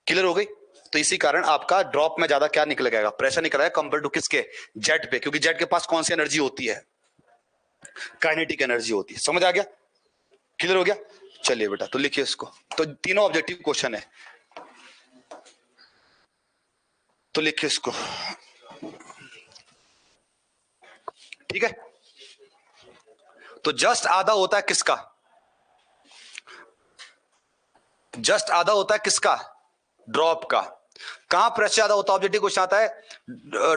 क्लियर हो गई? तो इसी कारण आपका ड्रॉप में ज्यादा क्या निकलेगा? प्रेशर निकलेगा कंपेयर टू किसके? जेट पे। क्योंकि जेट के पास कौन सी एनर्जी होती है? काइनेटिक एनर्जी होती है। समझ आ गया? क्लियर हो गया? चलिए बेटा, तो लिखिए इसको। तो तीनों ऑब्जेक्टिव क्वेश्चन है, तो लिखिए इसको, ठीक है। तो जस्ट आधा होता है किसका? जस्ट आधा होता है किसका? ड्रॉप का। कहां प्रेशर ज्यादा होता है? ऑब्जेक्टिव क्वेश्चन आता है,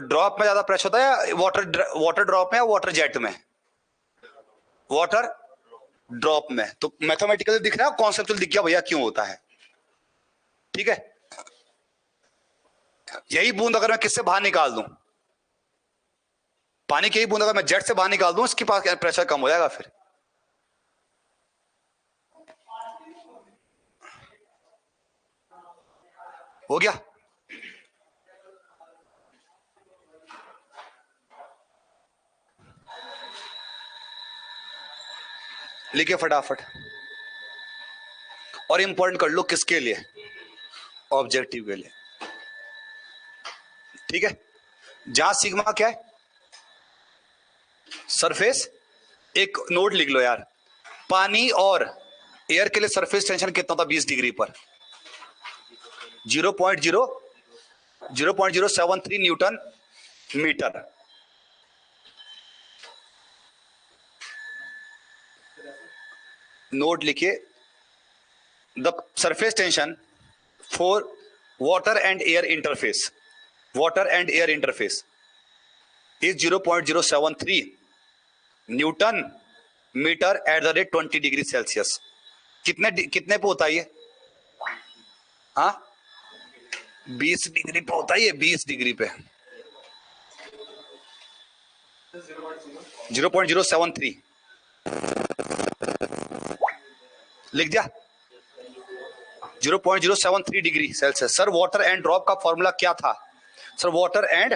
ड्रॉप में ज्यादा प्रेशर होता है या वाटर ड्रॉप में या वाटर जेट में? वाटर ड्रॉप में। तो मैथमेटिकली दिख रहा है, कॉन्सेप्चुअल दिख गया भैया क्यों होता है। ठीक है, यही बूंद अगर मैं किससे बाहर निकाल दूं, पानी की यही बूंद अगर मैं जेट से बाहर निकाल दूं, इसके पास प्रेशर कम हो जाएगा। फिर हो गया? लिखिए फटाफट, और इंपॉर्टेंट कर लो किसके लिए? ऑब्जेक्टिव के लिए। ठीक है, जहां सिग्मा क्या है? सरफेस। एक नोट लिख लो यार, पानी और एयर के लिए सरफेस टेंशन कितना था 20 डिग्री पर? 0.073 न्यूटन मीटर। नोट लिखिए, the surface tension for water and air interface, water and air interface is 0.073 newton metre at the rate 20 degree Celsius. कितने पे होता है ये? हाँ, 20 डिग्री पे होता है ये, 20 डिग्री पे 0.073 लिख दिया, 0.073 degree Celsius. Sir water and drop का फॉर्मूला क्या था? सर वाटर एंड,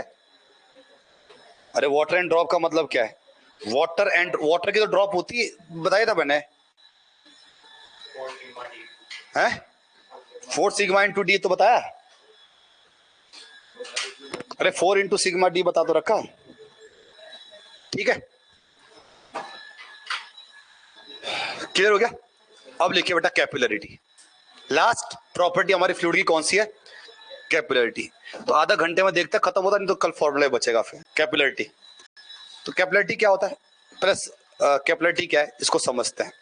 अरे वाटर एंड ड्रॉप का मतलब क्या है? वाटर एंड, वाटर की तो ड्रॉप होती है, बताया था मैंने, है 4 सिग्मा इंटू डी तो बताया। अरे 4 इंटू सिग्मा डी बता तो रखा। ठीक है, क्लियर हो गया? अब लिखिए बेटा कैपिलरिटी। लास्ट प्रॉपर्टी हमारी फ्लूइड की कौन सी है? कैपिलरिटी। तो आधा घंटे में देखते खत्म होता, नहीं तो कल फॉर्मूला बचेगा फिर। कैपिलरिटी, तो कैपिलरिटी क्या होता है? प्लस कैपिलरिटी क्या है इसको समझते हैं।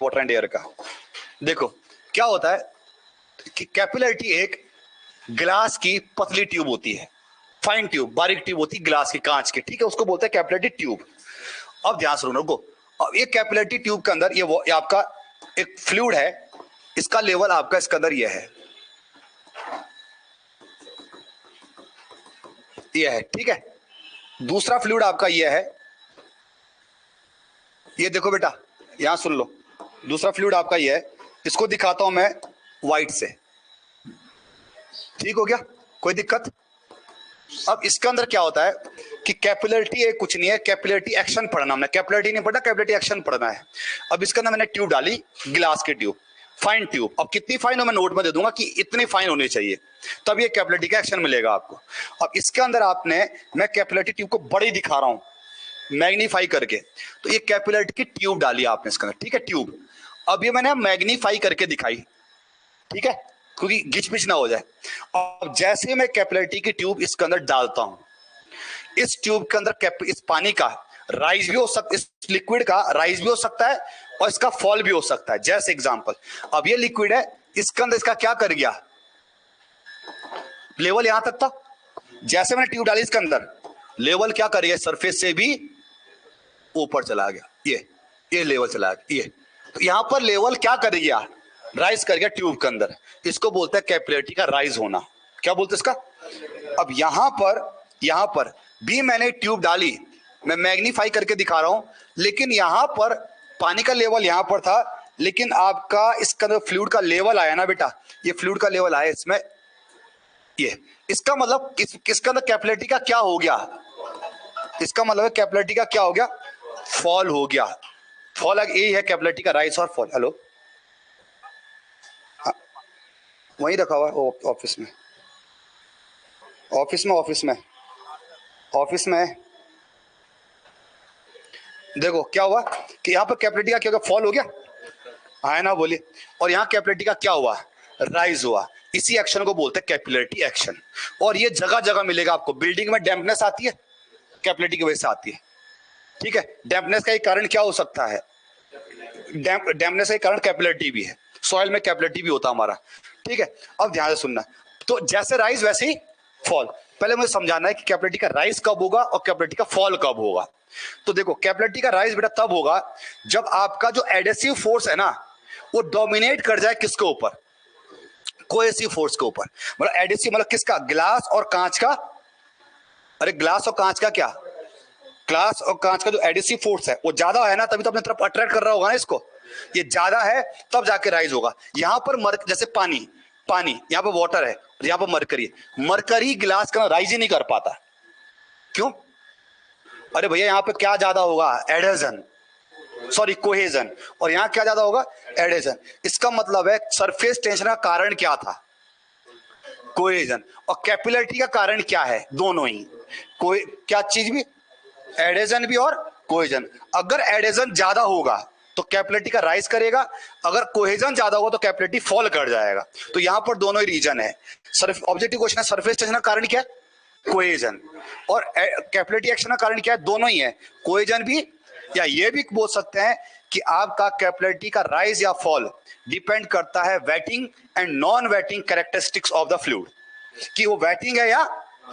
वाटर एंड एयर का देखो क्या होता है कि कैपिलरिटी एक ग्लास की पतली ट्यूब होती है, फाइन ट्यूब, बारीक ट्यूब होती है ग्लास की, कांच की, ठीक है, उसको बोलते हैं कैपिलरिटी ट्यूब। अब ध्यान से सुनो, अब ये कैपिलरिटी ट्यूब के अंदर ये आपका एक फ्लूइड है, इसका लेवल आपका इसके अंदर ये है, ये है, ठीक है। दूसरा फ्लूइड आपका ये है, ये देखो बेटा, यहां सुन लो, दूसरा फ्लूइड आपका ये है, इसको दिखाता हूं मैं व्हाइट से, ठीक हो गया, कोई दिक्कत? अब इसके अंदर क्या होता है कि कैपिलरिटी एक कुछ नहीं है, कैपिलरिटी एक्शन पढ़ना हमने, कैपिलरिटी नहीं पढ़ना, कैपिलरिटी एक्शन पढ़ना है। अब इसके अंदर मैंने ट्यूब डाली, गिलास की ट्यूब, फाइन ट्यूब। अब कितनी फाइन हो मैं नोट में दे दूंगा कि इतनी फाइन होनी चाहिए, तब ये कैपिलरिटी का एक्शन मिलेगा आपको। अब इसके अंदर आपने, मैं कैपिलरिटी ट्यूब को बड़ी दिखा रहा हूं मैग्नीफाई करके, तो ये कैपिलरिटी की ट्यूब डाली आपने इसके अंदर, ठीक है, ट्यूब। अब ये मैंने मैग्नीफाई करके दिखाई, ठीक है, क्योंकि गिच पिच ना हो जाए। अब जैसे मैं कैपिलरिटी की ट्यूब इसके अंदर डालता हूं, इस ट्यूब के अंदर इस पानी का राइज भी हो सकता, इस लिक्विड का राइज भी हो सकता है और इसका फॉल भी हो सकता है। जैसे एग्जांपल, अब ये लिक्विड है, इसके अंदर इसका क्या कर गया, लेवल यहां तक था, जैसे मैंने ट्यूब डाली इसके अंदर, लेवल क्या कर गया, सरफेस से भी ऊपर चला गया, ये लेवल चला गया, ये तो यहां पर लेवल क्या कर गया, राइज कर गया ट्यूब के अंदर, इसको बोलते हैं कैपिलरिटी का राइज होना। क्या बोलते हैं इसका? अब यहां पर भी मैंने ट्यूब डाली, मैं मैग्नीफाई करके दिखा रहा हूं, लेकिन यहां पर पानी का लेवल यहां पर था, लेकिन आपका इसका अंदर फ्लूइड का लेवल आया ना बेटा, ये फ्लूइड का लेवल आया इसमें, ये इसका मतलब किसके अंदर कैपिलरिटी का क्या हो गया, इसका मतलब कैपिलरिटी का क्या हो गया, फॉल हो गया। फॉल यही है कैपिलरिटी का राइज और फॉल। हेलो, वहीं रखा हुआ है ऑफिस में, ऑफिस में देखो क्या हुआ कि यहाँ पर कैपिलरिटी का क्या हुआ, फॉल हो गया, हाँ ना, बोलिए। और यहाँ कैपिलरिटी का क्या हुआ, राइज हुआ। इसी एक्शन को बोलते हैं कैपिलरिटी एक्शन। और ये जगह जगह मिलेगा आपको, बिल्डिंग में डैम्पनेस आती है, कैपिलरिटी की वजह से आती है, ठीक है। डैम्पनेस का एक कारण क्या हो सकता है, डैम्पनेस का एक कारण कैपिलरिटी भी है, सॉइल में कैपिलरिटी भी होता है हमारा, ठीक है। अब ध्यान से सुनना, तो जैसे राइज वैसे ही फॉल। पहले मुझे समझाना है कि कैपिलरिटी का राइज कब होगा और कैपिलरिटी का फॉल कब होगा। तो देखो, कैपिलरिटी का राइज बेटा तब होगा जब आपका जो एडेसिव फोर्स है ना, वो डोमिनेट कर जाए किसके ऊपर, कोहेसिव फोर्स के ऊपर। मतलब एडेसिव मतलब किसका, ग्लास और कांच का, अरे ग्लास और कांच का क्या, ग्लास और कांच का जो एडेसिव फोर्स है वो ज्यादा है ना, तभी तो अपने तरफ अट्रैक्ट कर रहा होगा ना इसको, ये ज्यादा है तब जाके राइज होगा। यहां पर जैसे पानी यहाँ पर वाटर है, यहाँ पर मरकरी ग्लास का राइज ही नहीं कर पाता, क्यों? अरे भैया यहाँ पे क्या ज्यादा होगा, एडेजन, सॉरी कोहेजन, और यहाँ क्या ज्यादा होगा, एडेजन। इसका मतलब है सरफेस टेंशन का कारण क्या था, कोहेजन, और कैपिलरिटी का कारण क्या है, दोनों ही, कोई क्या चीज भी, एडेजन भी और कोहेजन। अगर एडेजन ज्यादा होगा तो कैपिलरिटी का राइज करेगा, अगर कोहेजन ज्यादा होगा तो कैपिलरिटी फॉल कर जाएगा। तो यहां पर दोनों ही रीजन है। ऑब्जेक्टिव क्वेश्चन है, सरफेस टेंशन का कारण क्या है, कोहेजन, और कैपिलरिटी एक्शन का कारण क्या है, दोनों ही है, कोहेजन भी, या ये भी बोल सकते हैं कि आपका कैपिलरिटी का राइज या फॉल डिपेंड करता है waiting and non waiting characteristics of the fluid, कि वो वेटिंग है या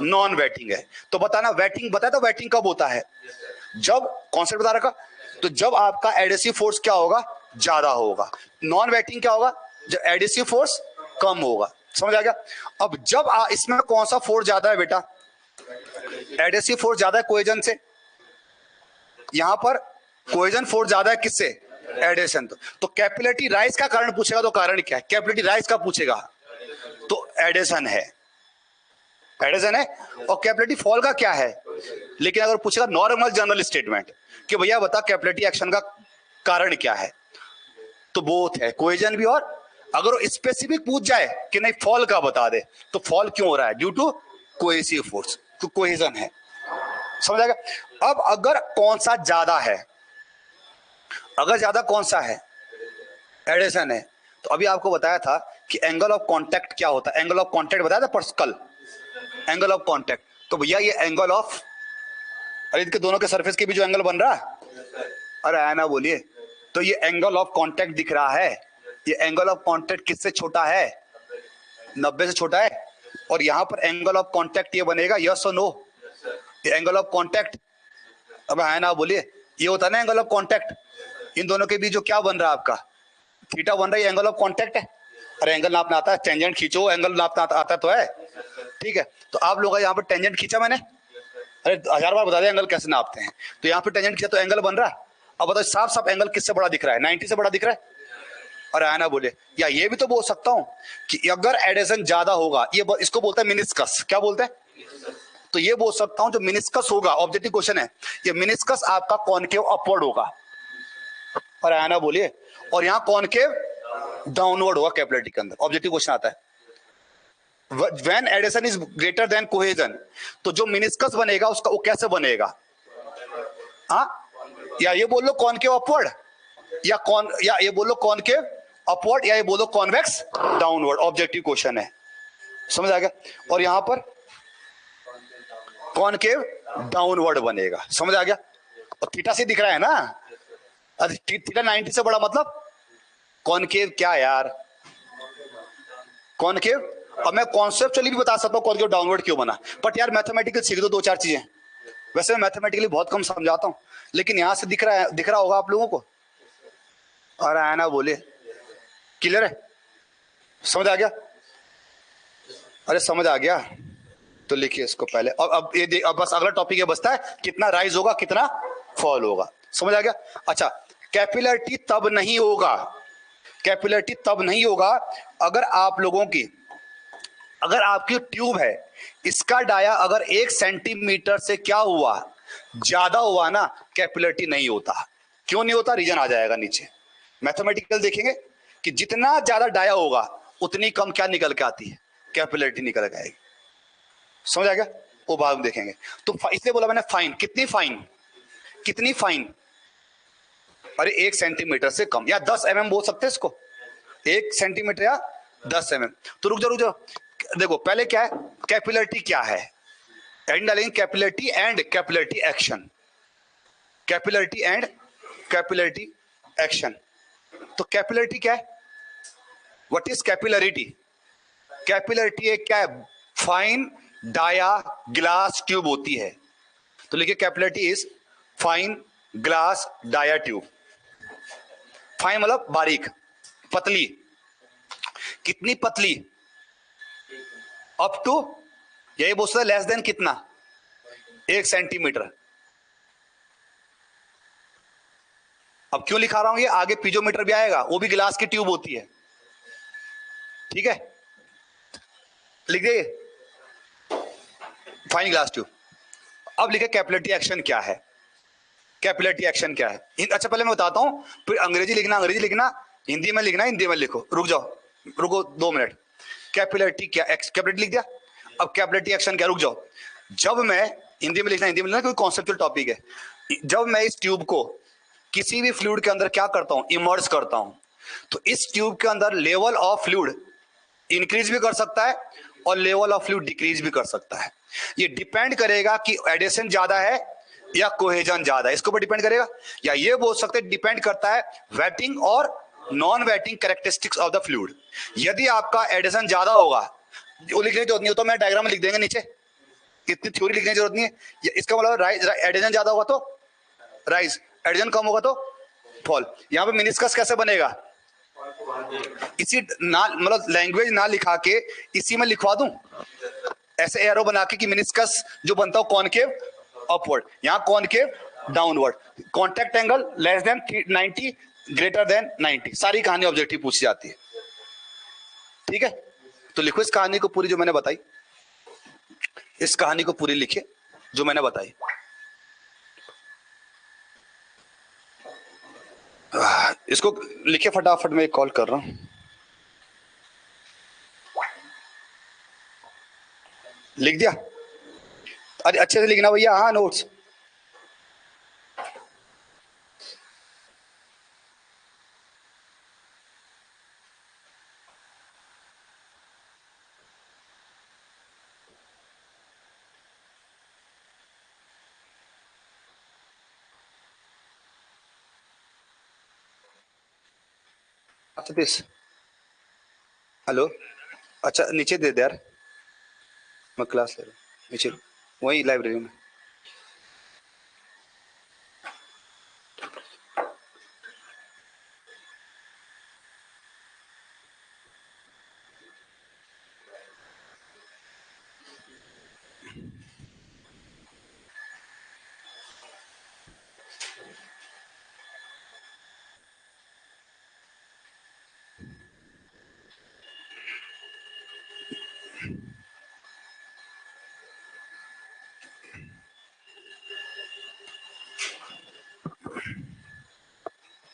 नॉन वेटिंग है। तो बताना, वेटिंग बताया तो वेटिंग कब होता है, जब, कॉन्सेप्ट बता रखा, तो जब आपका एडेसिव फोर्स क्या होगा, ज्यादा होगा। नॉन वेटिंग क्या होगा, जब एडेसिव फोर्स कम होगा। समझ आ गया? अब जब इसमें कौन सा फोर्स ज्यादा है बेटा, एडेसिव फोर्स ज्यादा है कोहेजन से, यहां पर कोहेजन फोर्स ज्यादा है किससे, एडेशन। तो कैपिलरिटी राइज का कारण पूछेगा तो कारण क्या है, कैपिलरिटी राइज का पूछेगा तो एडेशन है, एडेशन है। और कैपिलरिटी फॉल का क्या है, लेकिन अगर पूछेगा नॉर्मल जनरल स्टेटमेंट कि भैया बता कैपिलरिटी एक्शन का कारण क्या है, तो बोथ है, कोहेजन भी, और अगर वो स्पेसिफिक पूछ जाए कि नहीं फॉल का बता दे, तो फॉल क्यों हो रहा है, ड्यू टू कोहेसिव फोर्स, तो कोहेजन है। समझ आएगा? अब अगर कौन सा ज्यादा है, अगर ज्यादा कौन सा है, एडेशन है, तो अभी आपको बताया था कि एंगल ऑफ कांटेक्ट क्या होता है, एंगल ऑफ कांटेक्ट बताया था पर्सकल, एंगल ऑफ कांटेक्ट। तो भैया ये एंगल ऑफ, अरे इनके दोनों के सरफेस के भी जो एंगल बन रहा है, अरे आया ना बोलिए, तो ये एंगल ऑफ कांटेक्ट दिख रहा है, ये एंगल ऑफ कांटेक्ट किससे छोटा है, 90 से छोटा है। और यहां पर एंगल ऑफ कांटेक्ट ये बनेगा, यस और नो, ये एंगल ऑफ कांटेक्ट, अब है ना बोलिए, ये होता है ना एंगल ऑफ कांटेक्ट। इन दोनों के बीच जो क्या बन रहा है आपका, थीटा बन रहा है, एंगल ऑफ कांटेक्ट है। अरे एंगल नापना आता है, टेंजेंट खींचो, एंगल नापना आता तो है, ठीक है, तो आप लोग यहाँ पर टेंजेंट खींचा मैंने, अरे 1000 बार बता दिया एंगल कैसे नापते हैं। तो यहाँ पे टेंजेंट खींचा तो एंगल बन रहा है। अब बताओ साफ साफ एंगल किससे बड़ा दिख रहा है, 90 से बड़ा दिख रहा है। और आया ना बोले, या ये भी तो बोल सकता हूं कि अगर एडेशन ज्यादा होगा, ये इसको बोलते हैं मिनिस्कस। क्या बोलते हैं? तो ये बोल सकता हूं जो मिनिस्कस होगा, ऑब्जेक्टिव क्वेश्चन है, ये मिनिस्कस आपका कॉनकेव अपवर्ड होगा। और आया ना बोलिए, और यहां कॉनकेव डाउनवर्ड होगा कैपिलरी के अंदर। ऑब्जेक्टिव क्वेश्चन आता है when adhesion is greater than cohesion, तो जो मिनिस्कस बनेगा उसका वो कैसे बनेगा? हाँ, या ये बोल लो कॉनकेव अपवर्ड, या ये बोलो कॉनकेव अपवर्ड, या ये बोलो कॉन्वेक्स डाउनवर्ड। ऑब्जेक्टिव क्वेश्चन है, समझ आ गया? और यहां पर कॉनकेव डाउनवर्ड बनेगा, समझ आ गया? और थीटा से दिख रहा है ना, थीटा 90 से बड़ा मतलब कॉनकेव क्या यार, कॉनकेव। अब मैं कॉन्सेप्चुअली भी बता सकता हूं कॉनकेव डाउनवर्ड क्यों बना, बट यार मैथमेटिकल सीख दो 2-4 चीजें। वैसे मैं मैथमेटिकली बहुत कम समझाता हूं, लेकिन यहां से दिख रहा होगा आप लोगों को। और आया ना बोले, क्लियर है? समझ आ गया? अरे समझ आ गया तो लिखिए इसको पहले। अब ये अब बस अगला टॉपिक ये बचता है कितना राइज होगा कितना फॉल होगा। समझ आ गया? अच्छा, कैपिलरिटी तब नहीं होगा, कैपिलरिटी तब नहीं होगा अगर आप लोगों की, अगर आपकी ट्यूब है, इसका डाया अगर 1 सेंटीमीटर से क्या हुआ, ज्यादा हुआ ना, कैपिलरिटी नहीं होता। क्यों नहीं होता? रीजन आ जाएगा नीचे, मैथमेटिकल देखेंगे कि जितना ज्यादा डाया होगा उतनी कम क्या निकल के आती है, कैपिलरिटी निकल के आएगी। समझ आ गया? वो बाद में देखेंगे। तो इसलिए बोला मैंने फाइन, कितनी फाइन, कितनी फाइन? अरे 1 सेंटीमीटर से कम, या 10 mm बोल सकते हैं इसको, 1 सेंटीमीटर या 10 mm। तो रुक जाओ, देखो पहले क्या है, कैपिलरिटी क्या है, एंड डालेंगे capillarity and capillarity action, capillarity and capillarity action. तो कैपिलरिटी क्या है? What is capillarity? कैपिलरिटी एक क्या है, फाइन डाया ग्लास ट्यूब होती है। तो लिखिए capillarity is fine glass dia tube. Fine मतलब बारीक, पतली, कितनी पतली? अप टू, यही बोल सकते लेस देन कितना, 1 सेंटीमीटर। अब क्यों लिखा रहा हूं ये, आगे पीजोमीटर भी आएगा, वो भी गिलास की ट्यूब होती है। ठीक है, लिख दे फाइन ग्लास ट्यूब। अब लिखे कैपिलरिटी एक्शन क्या है, कैपिलरिटी एक्शन क्या है। अच्छा पहले मैं बताता हूं, फिर अंग्रेजी लिखना अंग्रेजी लिखना, हिंदी में लिखना हिंदी में लिखो। रुक जाओ, रुको 2 मिनट। कैपिलरिटी क्या, कैपिलरिटी लिख दिया। अब कैपिलरिटी एक्शन क्या, रुक जाओ। जब मैं हिंदी में लिखना कोई कॉन्सेप्चुअल टॉपिक है। जब मैं इस ट्यूब को किसी भी फ्लूइड के अंदर क्या करता हूं, इमर्स करता हूं, तो इस ट्यूब के अंदर लेवल ऑफ फ्लूइड इंक्रीज भी कर सकता है और लेवल ऑफ फ्लूइड डिक्रीज भी कर सकता है। ये डिपेंड करेगा कि एडिशन ज्यादा है या कोहेजन ज्यादा है, इसके ऊपर डिपेंड करेगा। या ये बोल सकते हैं डिपेंड करता है वेटिंग और non waiting characteristics of the fluid. यदि आपका एडिशन ज्यादा होगा, वो लिखने की जरूरत नहीं हो तो मैं डायग्राम में लिख देंगे नीचे, इतनी थ्योरी लिखने की जरूरत नहीं है। इसका मतलब एडिशन ज्यादा होगा तो राइज, एडिशन कम होगा तो फॉल। यहां पे मिनिस्कस कैसे बनेगा, इसी ना मतलब लैंग्वेज ना लिखा के इसी में लिखवा दूं, ऐसे एरो बना के कि मिनिस्कस जो बनता हो कॉनकेव अपवर्ड, यहां concave downward, contact angle less than 90 greater than 90। सारी कहानी ऑब्जेक्टिव पूछी जाती है। ठीक है, तो लिखो इस कहानी को पूरी जो मैंने बताई, इस कहानी को पूरी लिखिए जो मैंने बताई। इसको लिखिए फटाफट, मैं कॉल कर रहा हूं। लिख दिया? अरे अच्छे से लिखना भैया, हाँ नोट्स। सतीश हेलो, अच्छा नीचे दे दे यार, मैं क्लास ले रहा हूँ नीचे, वही लाइब्रेरी में।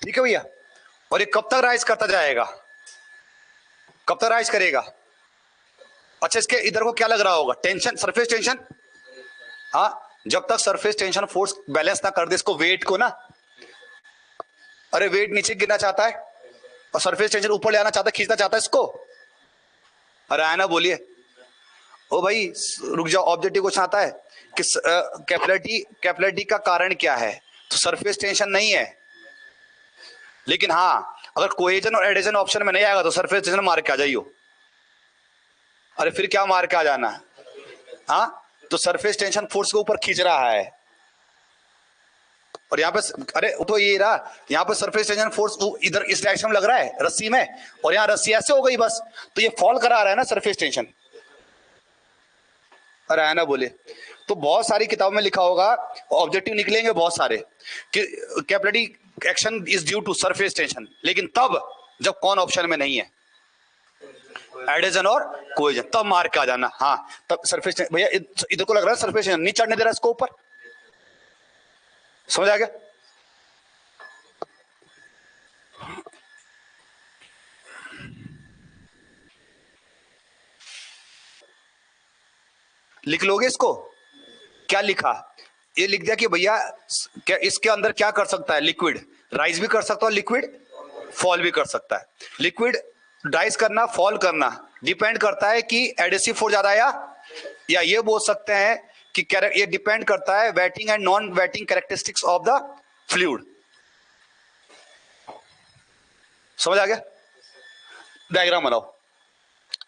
ठीक है भैया। और ये कब तक राइज करता जाएगा, कब तक राइज करेगा? अच्छा, इसके इधर को क्या लग रहा होगा, टेंशन, सरफेस टेंशन। हाँ, जब तक सरफेस टेंशन फोर्स बैलेंस ना कर दे इसको, वेट को ना, अरे वेट नीचे गिरना चाहता है और सरफेस टेंशन ऊपर ले आना चाहता है, खींचना चाहता है इसको। अरे आया ना, बोलिए। ओ भाई रुक जाओ, ऑब्जेक्टिव क्वेश्चन आता है कि कैपिलरिटी का कारण क्या है, तो सरफेस टेंशन नहीं है। लेकिन हाँ, अगर कोहेजन और एडेजन ऑप्शन में नहीं आएगा तो सरफेस टेंशन मार के आ जाइयो। अरे फिर क्या मार के आ जाना है? हाँ, तो सरफेस टेंशन फोर्स के ऊपर खींच रहा है, और यहाँ पे अरे तो ये रहा, यहाँ पे सरफेस टेंशन फोर्स इधर इस डायरेक्शन में लग रहा है रस्सी में, और यहाँ रस्सी ऐसे हो गई बस, तो ये फॉल करा रहा है ना सरफेस टेंशन। अरे है ना, बोले। तो बहुत सारी किताबों में लिखा होगा, ऑब्जेक्टिव निकलेंगे बहुत सारे कि capillary action is due to surface tension, लेकिन तब जब कौन ऑप्शन में नहीं है, एडेजन और कोहेजन, तब मार के आ जाना। हाँ, तब सरफेस भैया इधर को लग रहा है सरफेस टेंशन नहीं चढ़ने दे रहा इसको ऊपर, समझ आ गया? लिख लोगे इसको? क्या लिखा, ये लिख दिया कि भैया क्या इसके अंदर क्या कर सकता है, लिक्विड राइज भी कर सकता है, लिक्विड फॉल भी कर सकता है। लिक्विड राइज करना, फॉल करना डिपेंड करता है कि एडेसिव फोर्स ज्यादा या ये बोल सकते हैं कि ये डिपेंड करता है waiting and non waiting characteristics of the fluid. समझ आ गया? डायग्राम बनाओ,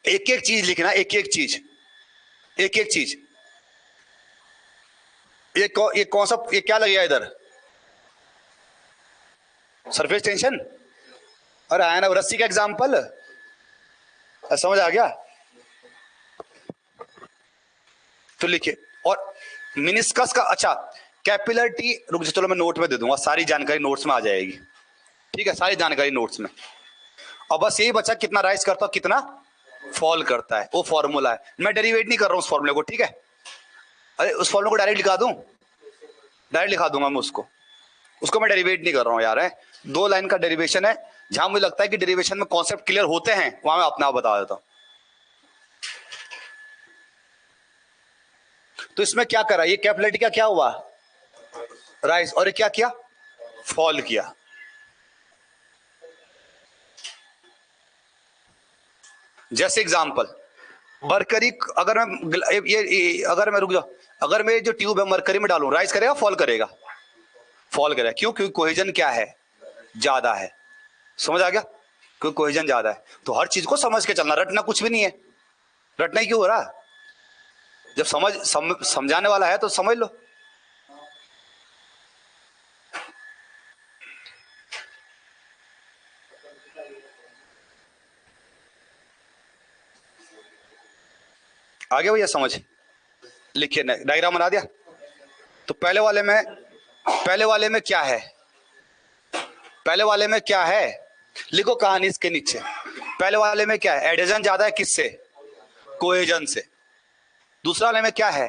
एक एक चीज लिखना, एक एक चीज, एक एक चीज। ये कौन सा, ये क्या लगेगा इधर, सरफेस टेंशन। अरे आया ना, रस्सी का एग्जांपल, समझ आ गया? तो लिखिए। और मिनिस्कस का, अच्छा कैपिलरिटी, रुक जाओ चलो मैं नोट में दे दूंगा, सारी जानकारी नोट्स में आ जाएगी, ठीक है, सारी जानकारी नोट्स में। और बस यही बचा कितना राइज करता है कितना फॉल करता है, वो फॉर्मूला है। मैं डेरिवेट नहीं कर रहा हूं उस फॉर्मूले को, ठीक है? अरे उस फॉर्मूले को डायरेक्ट लिखा दूं, डायरेक्ट लिखा दूंगा मैं उसको, उसको मैं डेरिवेट नहीं कर रहा हूं यार, है 2 लाइन का डेरिवेशन है, जहां मुझे लगता है कि डेरिवेशन में कॉन्सेप्ट क्लियर होते हैं वहां मैं अपना बता देता हूं। तो इसमें क्या करा, ये कैपिलरिटी का क्या हुआ, राइज, और ये क्या किया, फॉल किया। जैसे एग्जांपल मरकरी, अगर मैं अगर मैं रुक जाओ, अगर मैं जो ट्यूब है मरकरी में डालूं, राइज करेगा फॉल करेगा, फॉल करेगा। क्यों? क्योंकि कोहेजन क्या है, ज्यादा है। समझ आ गया? क्योंकि कोहेजन ज्यादा है। तो हर चीज को समझ के चलना, रटना कुछ भी नहीं है, रटना ही क्यों हो रहा, जब समझाने वाला है तो समझ लो। आ गया भैया समझ? लिखिए, डायग्राम बना दिया। तो पहले वाले में क्या है, पहले वाले में क्या है, लिखो कहानी इसके नीचे। पहले वाले में क्या है, एडेजन ज्यादा है किससे, कोहेजन से। दूसरा वाले में क्या है,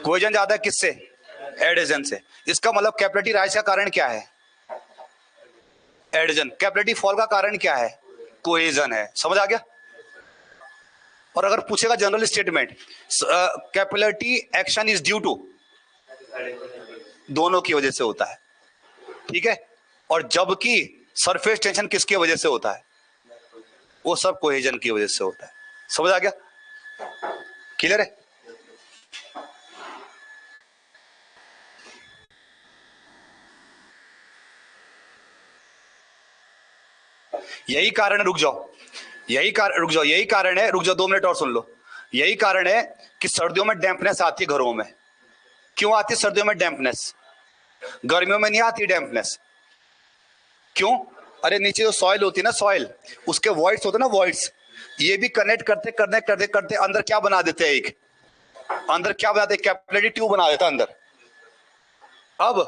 कोहेजन ज्यादा है किससे, एडेजन से। इसका मतलब कैपिलरिटी राइज का कारण क्या है, एडेजन। कैपिलरिटी फॉल का कारण क्या है, कोहेजन है। समझ आ गया? और अगर पूछेगा general statement, capillarity action is due to, दोनों की वजह से होता है, ठीक है? और जबकि सरफेस टेंशन किसकी वजह से होता है, वो सब कोहेजन की वजह से होता है। समझ आ गया? क्लियर है? यही कारण, रुक जाओ, यही कारण, रुक जाओ, यही कारण है, रुक जाओ 2 मिनट और सुन लो। यही कारण है कि सर्दियों में डैम्पनेस आती है घरों में। क्यों आती है सर्दियों में डैम्पनेस, गर्मियों में नहीं आती डैम्पनेस? क्यों? अरे नीचे जो सॉइल होती है ना, सॉइल, उसके वॉइड्स होते हैं ना, वॉइड्स, ये भी कनेक्ट करते करते करते करते अंदर क्या बना देते हैं, एक अंदर क्या बना देते, कैपिलरी ट्यूब बना देता अंदर। अब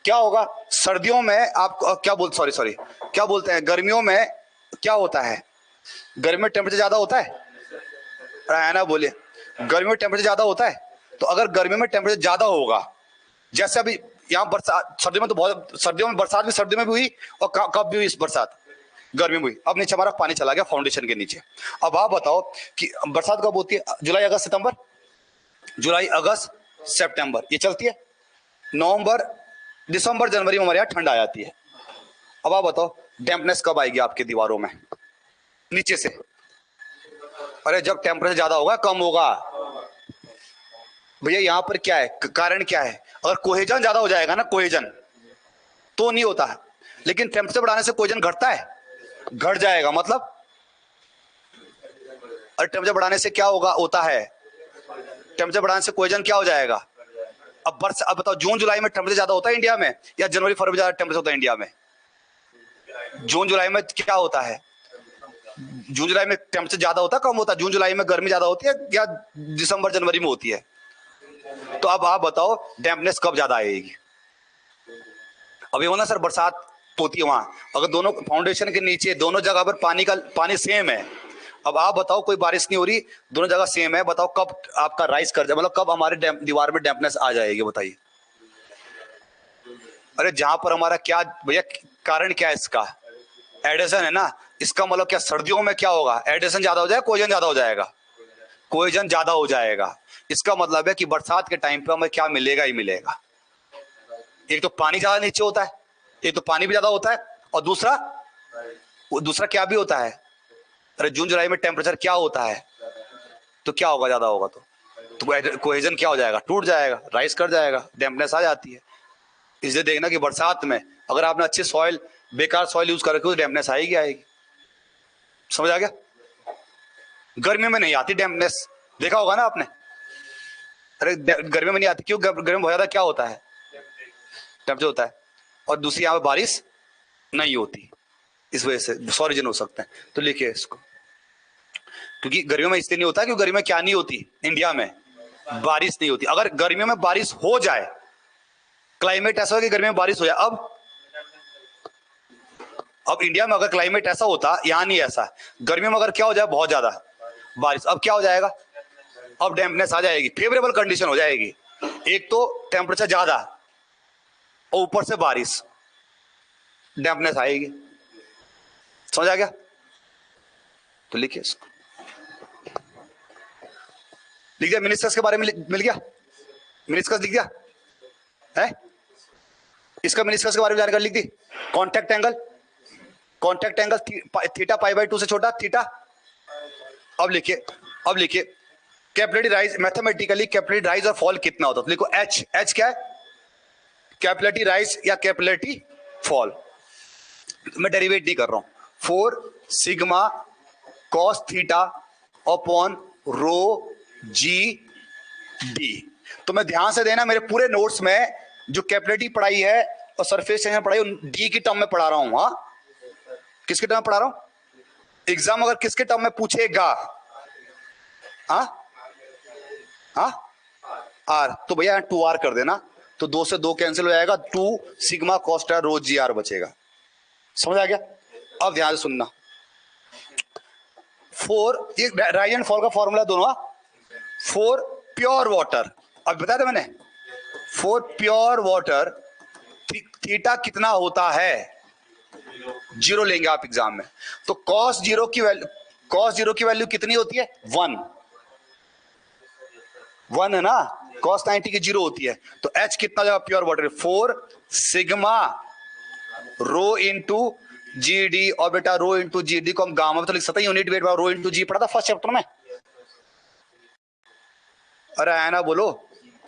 क्या होगा सर्दियों में, आप क्या बोल, सॉरी क्या बोलते हैं, गर्मियों में क्या होता है, गर्मी में टेम्परेचर ज्यादा होता है ना, बोलिए। गर्मी में टेम्परेचर ज्यादा होता है, तो अगर गर्मी में टेम्परेचर ज्यादा होगा, जैसे अभी यहाँ बरसात सर्दियों में तो बहुत, सर्दियों में बरसात भी सर्दियों में भी हुई और कब भी हुई इस बरसात, गर्मी में हुई। अब नीचे हमारा पानी चला गया फाउंडेशन के नीचे। अब आप बताओ कि बरसात कब होती है? जुलाई अगस्त सितंबर, जुलाई अगस्त सितंबर ये चलती है। नवंबर दिसंबर जनवरी में हमारे यहाँ ठंड आ जाती है। अब आप बताओ डैम्पनेस कब आएगी आपकी दीवारों में नीचे से? अरे जब टेम्परेचर ज्यादा होगा, कम होगा भैया। यहाँ पर क्या है, कारण क्या है? अगर कोहेजन ज्यादा हो जाएगा ना, कोहेजन तो नहीं होता है, लेकिन टेम्परेचर बढ़ाने से कोहेजन घटता है, घट जाएगा मतलब। और टेम्परेचर बढ़ाने से क्या होगा, होता है, टेम्परेचर बढ़ाने से कोहेजन क्या हो जाएगा? अब बताओ जून जुलाई में टेम्परेचर ज्यादा होता है इंडिया में, या जनवरी फरवरी में ज्यादा टेम्परेचर होता है इंडिया में? जून जुलाई में क्या होता है? जून जुलाई में टेम्परेचर ज्यादा होता है, कम होता है? जून जुलाई में गर्मी ज्यादा होती है या दिसंबर जनवरी में होती है? तो अब आप बताओ डैम्पनेस कब ज्यादा आएगी? अभी होना सर बरसात होती है वहां, अगर दोनों फाउंडेशन के नीचे दोनों जगह पर पानी सेम है। अब आप बताओ कोई बारिश नहीं हो रही, दोनों जगह सेम है, बताओ कब आपका राइज कर जाए, मतलब कब हमारे दीवार में डैम्पनेस आ जाएगी बताइए? अरे जहां पर हमारा क्या भैया, कारण क्या है इसका? एडिशन है ना। इसका मतलब क्या, सर्दियों में क्या होगा, एडिशन ज्यादा हो जाएगा, कोहेजन ज्यादा हो जाएगा? कोहेजन ज्यादा हो जाएगा। इसका मतलब है कि बरसात के टाइम पे हमें क्या मिलेगा ही मिलेगा। एक तो पानी ज्यादा नीचे होता है, एक तो पानी भी ज्यादा होता है, और दूसरा क्या भी होता है? अरे जून जुलाई में टेम्परेचर क्या होता है, तो क्या होगा, ज्यादा होगा तो कोहेजन क्या हो जाएगा, टूट जाएगा, राइज कर जाएगा, डैम्पनेस आ जाती है। इसलिए देखना कि बरसात में अगर आपने अच्छी सॉइल, बेकार सॉइल यूज कर रखी तो डैम्पनेस आएगी आएगी। समझ आ गया? गर्मी में नहीं आती डैम्पनेस, देखा होगा ना आपने। अरे गर्मी में नहीं आती क्यों? गर्मी में बहुत ज्यादा क्या होता है, टेम्परेचर होता है, और दूसरी यहाँ पे बारिश नहीं होती, इस वजह से 100 रीजन हो सकते हैं। तो लिखिए इसको, क्योंकि गर्मियों में इसलिए नहीं होता क्योंकि गर्मी में क्या नहीं होती, इंडिया में बारिश नहीं होती। अगर गर्मियों में बारिश हो जाए, क्लाइमेट ऐसा हो कि गर्मी में बारिश हो जाए, अब इंडिया में अगर क्लाइमेट ऐसा होता, यहां नहीं ऐसा, गर्मियों में अगर क्या हो जाए बहुत ज्यादा बारिश, अब क्या हो जाएगा, अब डैम्पनेस आ जाएगी, फेवरेबल कंडीशन हो जाएगी। एक तो टेम्परेचर ज्यादा और ऊपर से बारिश, डैम्पनेस आएगी। समझ आ गया? तो लिखिए इसको, लिख दिया मिनिस्कस के बारे में, मिल गया, मिनिस्कस लिख दिया है, इसका मिनिस्कस के बारे में जानकारी लिख दी। Contact angle, contact angle theta pi by 2 से छोटा थीटा। अब लिखिए capillary rise, mathematically capillary rise और फॉल कितना होता है? तो लिखो एच, एच क्या है, कैपिलरी राइज या कैपिलरी फॉल। मैं डेरिवेट नहीं कर रहा हूं, 4 sigma cos theta upon rho g d. तो मैं ध्यान से देना, मेरे पूरे नोट्स में जो कैपिलरी पढ़ाई है और सरफेस टेंशन पढ़ाई डी की टर्म में पढ़ा रहा हूं। हाँ, किसके टर्म में पढ़ा रहा हूं? एग्जाम अगर किसके टर्म में पूछेगा, हाँ हाँ आर, तो भैया 2r कर देना, तो 2 से 2 कैंसिल हो जाएगा, 2 sigma cos theta rho g r बचेगा। समझ आ गया? अब ध्यान से सुनना, 4 ये राइज एंड फॉल का फॉर्मूला दोनों, 4 प्योर वाटर, अब बता दे मैंने, 4 प्योर वाटर थीटा कितना होता है, 0 लेंगे आप एग्जाम में। तो कॉस जीरो की वैल्यू कितनी होती है, 1 है ना, कॉस 90 की 0 होती है। तो एच कितना जाएगा pure water, 4 sigma rho into G D, और बेटा रो इंटू जी डी को हम गामा में तो लिख सकते हैं, यूनिट वेट रो इंटू जी पढ़ा था फर्स्ट चैप्टर में। अरे आया ना बोलो,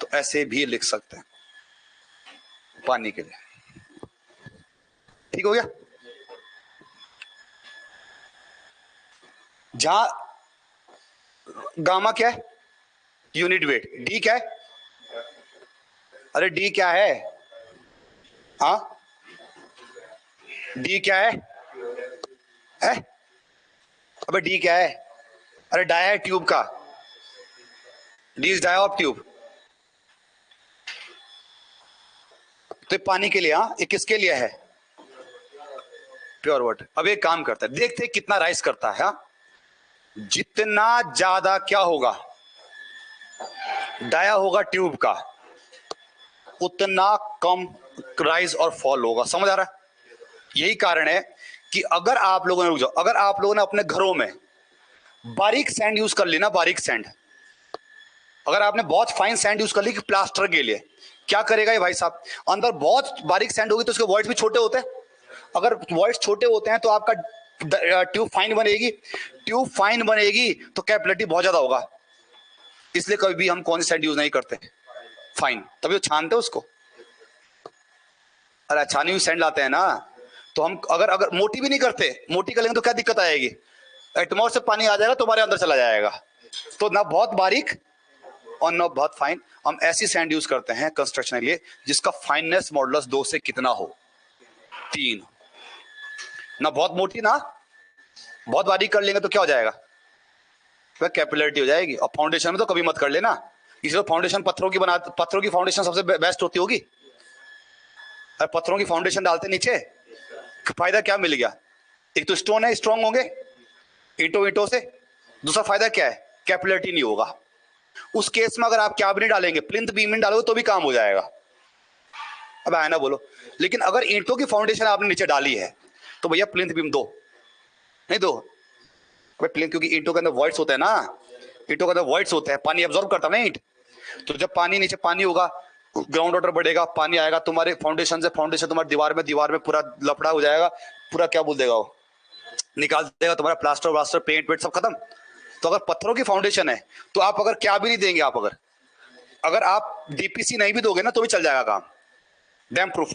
तो ऐसे भी लिख सकते हैं पानी के लिए। ठीक हो गया? जहां गामा क्या है, यूनिट वेट, डी क्या है, अरे डी क्या है, हाँ डी क्या है, अबे डी क्या है, अरे डाया है ट्यूब का, D is dia of tube. तो ये पानी के लिए, हाँ ये किसके लिए है, प्योर वाटर। अब एक काम करता है, देखते हैं कितना राइज करता है। हाँ, जितना ज्यादा क्या होगा, डाया होगा ट्यूब का, उतना कम राइज और फॉल होगा। समझ आ रहा है? यही कारण है कि अगर आप लोगों ने, रुक जाओ, अगर आप लोगों ने अपने घरों में बारीक सैंड यूज कर ली ना, बारीक सैंड, अगर आपने बहुत फाइन सैंड यूज कर ली कि प्लास्टर के लिए, क्या करेगा ये भाई साहब, अंदर बहुत बारीक सैंड होगी तो उसके वॉइड्स भी छोटे होते हैं। अगर वॉइड्स छोटे होते हैं तो आपका ट्यूब फाइन बनेगी, ट्यूब फाइन बनेगी तो कैपिलरिटी बहुत ज्यादा होगा। इसलिए कभी भी हम कौन सी सैंड यूज नहीं करते, फाइन, तभी तो छानते हैं उसको। अरे छानी हुई सैंड लाते हैं ना, तो हम अगर अगर मोटी भी नहीं करते, मोटी कर लेंगे तो क्या दिक्कत आएगी, एटमॉस्फेयर से पानी आ जाएगा, तुम्हारे अंदर चला जाएगा। तो ना बहुत बारीक और ना बहुत फाइन, हम ऐसी सैंड यूज करते हैं कंस्ट्रक्शन के लिए जिसका फाइननेस मॉडुलस 2 से कितना हो, 3। ना बहुत मोटी ना बहुत बारीक कर लेंगे तो क्या हो जाएगा, वह कैपिलरिटी हो जाएगी। और फाउंडेशन में तो कभी मत कर लेना, इसलिए फाउंडेशन पत्थरों की पत्थरों की फाउंडेशन सबसे बेस्ट होती होगी। अरे पत्थरों की फाउंडेशन डालते नीचे, फायदा क्या मिल गया, एक तो स्टोन है, स्ट्रांग होंगे ईंटों ईंटों से, दूसरा फायदा क्या है, कैपिलरिटी नहीं होगा। उस केस में अगर आप क्या भी नहीं डालेंगे, प्लिंथ बीम नहीं डालोगे तो भी काम हो जाएगा। अब आया ना बोलो। लेकिन अगर ईंटों की फाउंडेशन आपने नीचे डाली है तो भैया प्लिंथ बीम दो, नहीं दो भाई प्लिंथ, क्योंकि ईंटों के अंदर वॉइड्स होते हैं ना, ईंटों के अंदर वॉइड्स होते हैं, पानी एब्जॉर्ब करता है ना ईंट, तो जब पानी नीचे पानी होगा, ग्राउंड वाटर बढ़ेगा, पानी आएगा तुम्हारे फाउंडेशन से, फाउंडेशन तुम्हारी दीवार में पूरा लफड़ा हो जाएगा, पूरा क्या बोल देगा वो, निकाल देगा तुम्हारा प्लास्टर व्लास्टर पेंट वेट सब खत्म। तो अगर पत्थरों की फाउंडेशन है तो आप अगर क्या भी नहीं देंगे, आप अगर आप डीपीसी नहीं भी दोगे ना तो भी चल जाएगा काम, डैम प्रूफ।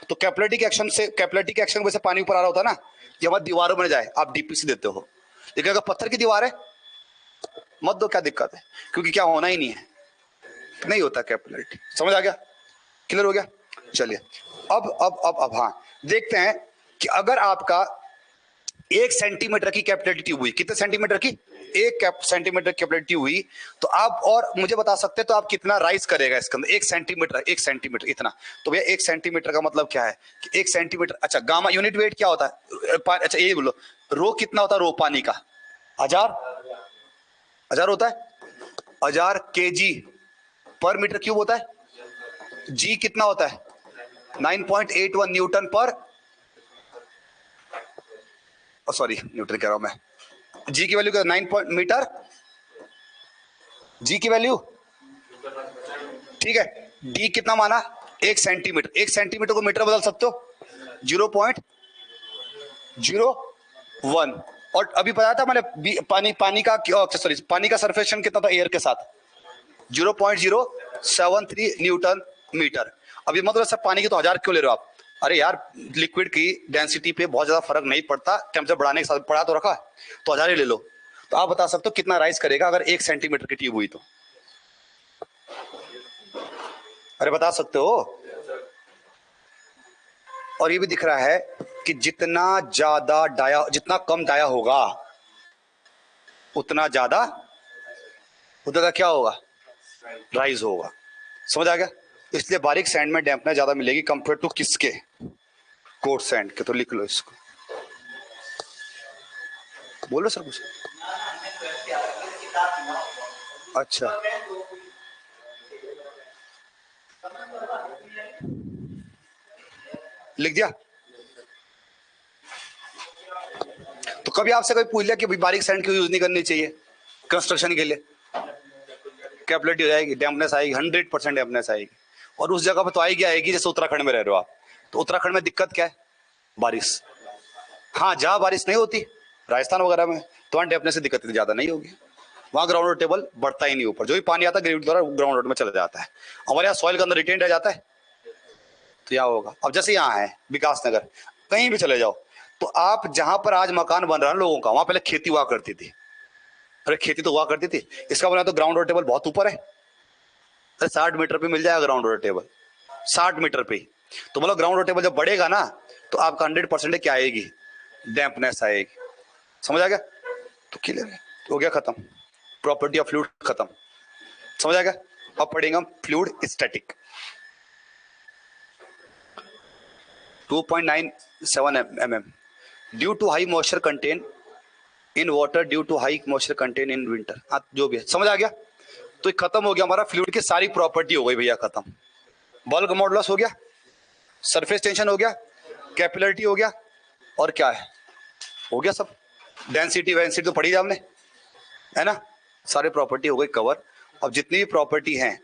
तो कैपिलरिटी के एक्शन से, कैपिलरिटी के एक्शन की वजह से पानी ऊपर आ रहा होता है ना, ये हमारी दीवारों में जाए, आप डीपीसी देते हो। लेकिन अगर पत्थर की दीवार है मत दो, क्या दिक्कत है, क्योंकि क्या होना ही नहीं है, नहीं होता कैपिलरिटी। समझ आ गया, क्लियर हो गया? चलिए अब हाँ देखते हैं कि अगर आपका 1 सेंटीमीटर की कैपिलरिटी ट्यूब हुई, कितने सेंटीमीटर की, 1 सेंटीमीटर कैपिलरिटी हुई, तो आप और मुझे बता सकते हैं तो आप कितना राइज करेगा इसके अंदर, 1 सेंटीमीटर इतना। तो भैया 1 सेंटीमीटर का मतलब क्या है कि 1 सेंटीमीटर, अच्छा गामा यूनिट वेट क्या होता है, अच्छा ये बोलो, रो कितना होता है, रो पानी का 1000 होता है, 1000 केजी पर मीटर क्यूब होता है। जी कितना होता है, 9.81 न्यूटन पर, सॉरी न्यूटन कह रहा हूं मैं, जी की वैल्यू क्या, 9 मीटर, जी की वैल्यू, ठीक है। डी कितना माना, 1 सेंटीमीटर, 1 सेंटीमीटर को मीटर बदल सकते हो, 0.01। और अभी बताया था मैंने पानी का, सॉरी पानी का सरफेस टेंशन कितना था एयर के साथ, 0.073 न्यूटन मीटर। अभी मतलब सब पानी की तो 1000 क्यों ले रहे हो आप, अरे यार लिक्विड की डेंसिटी पे बहुत ज्यादा फर्क नहीं पड़ता, टेम्परेचर बढ़ाने के साथ पड़ा तो रखा, तो 1000 ही ले लो। तो आप बता सकते हो कितना राइज करेगा अगर 1 सेंटीमीटर की ट्यूब हुई तो, अरे बता सकते हो। और ये भी दिख रहा है कि जितना ज्यादा डाया, जितना कम डाया होगा उतना ज्यादा उधर का क्या होगा, राइज होगा। समझ आ गया? इसलिए बारीक सैंड में डैम्पनेस ज्यादा मिलेगी कंपेयर टू किसके, कोर्स सैंड के। तो लिख लो इसको, बोलो सर कुछ। अच्छा लिख दिया। तो कभी आपसे कोई पूछ लिया कि बारीक सैंड क्यों यूज नहीं करनी चाहिए कंस्ट्रक्शन के लिए, कैपिलरिटी हो जाएगी, डैम्पनेस आएगी, 100% डैम्पनेस आएगी। और उस जगह पे तो आएगी आएगी जैसे उत्तराखंड में रह रहे हो आप, तो उत्तराखंड में दिक्कत क्या है, बारिश। हाँ जहां बारिश नहीं होती, राजस्थान वगैरह में, तो वहां डैम्पनेस की दिक्कत ज्यादा नहीं होगी, वहां ग्राउंड वाटर टेबल बढ़ता ही नहीं ऊपर, जो भी पानी आता है ग्रेविटी द्वारा ग्राउंड वाटर में चला जाता है, हमारे यहाँ सॉइल के अंदर रिटेन रह जाता है। तो यहाँ होगा, अब जैसे यहाँ है विकास नगर, कहीं भी चले जाओ, तो आप जहां पर आज मकान बन रहा है लोगों का, वहां पहले खेती हुआ करती थी, अरे खेती तो हुआ करती थी, इसका मतलब तो ग्राउंड वाटर टेबल बहुत ऊपर है, अरे 60 मीटर पे मिल जाएगा ग्राउंड वाटर टेबल, 60 मीटर पे ही। तो मतलब ग्राउंड वाटर टेबल जब बढ़ेगा ना तो आपका 100% क्या आएगी, डैम्पनेस आएगी। समझ आ गया? तो क्लियर है, हो गया खत्म, प्रॉपर्टी ऑफ फ्लूइड खत्म। समझ आ गया? अब पढ़ेंगे हम fluid static. 2.97 mm due to high moisture content in water, due to high moisture content in winter. हाँ जो भी है, समझ आ गया? तो खत्म हो गया हमारा फ्लूइड की सारी प्रॉपर्टी हो गई भैया खत्म। बल्क मॉडुलस हो गया, सरफेस टेंशन हो गया, कैपिलरिटी हो गया, और क्या है, हो गया सब। डेंसिटी वेंसिटी तो पढ़ी है हमने, है ना। सारे प्रॉपर्टी हो गई कवर। अब जितनी भी प्रॉपर्टी हैं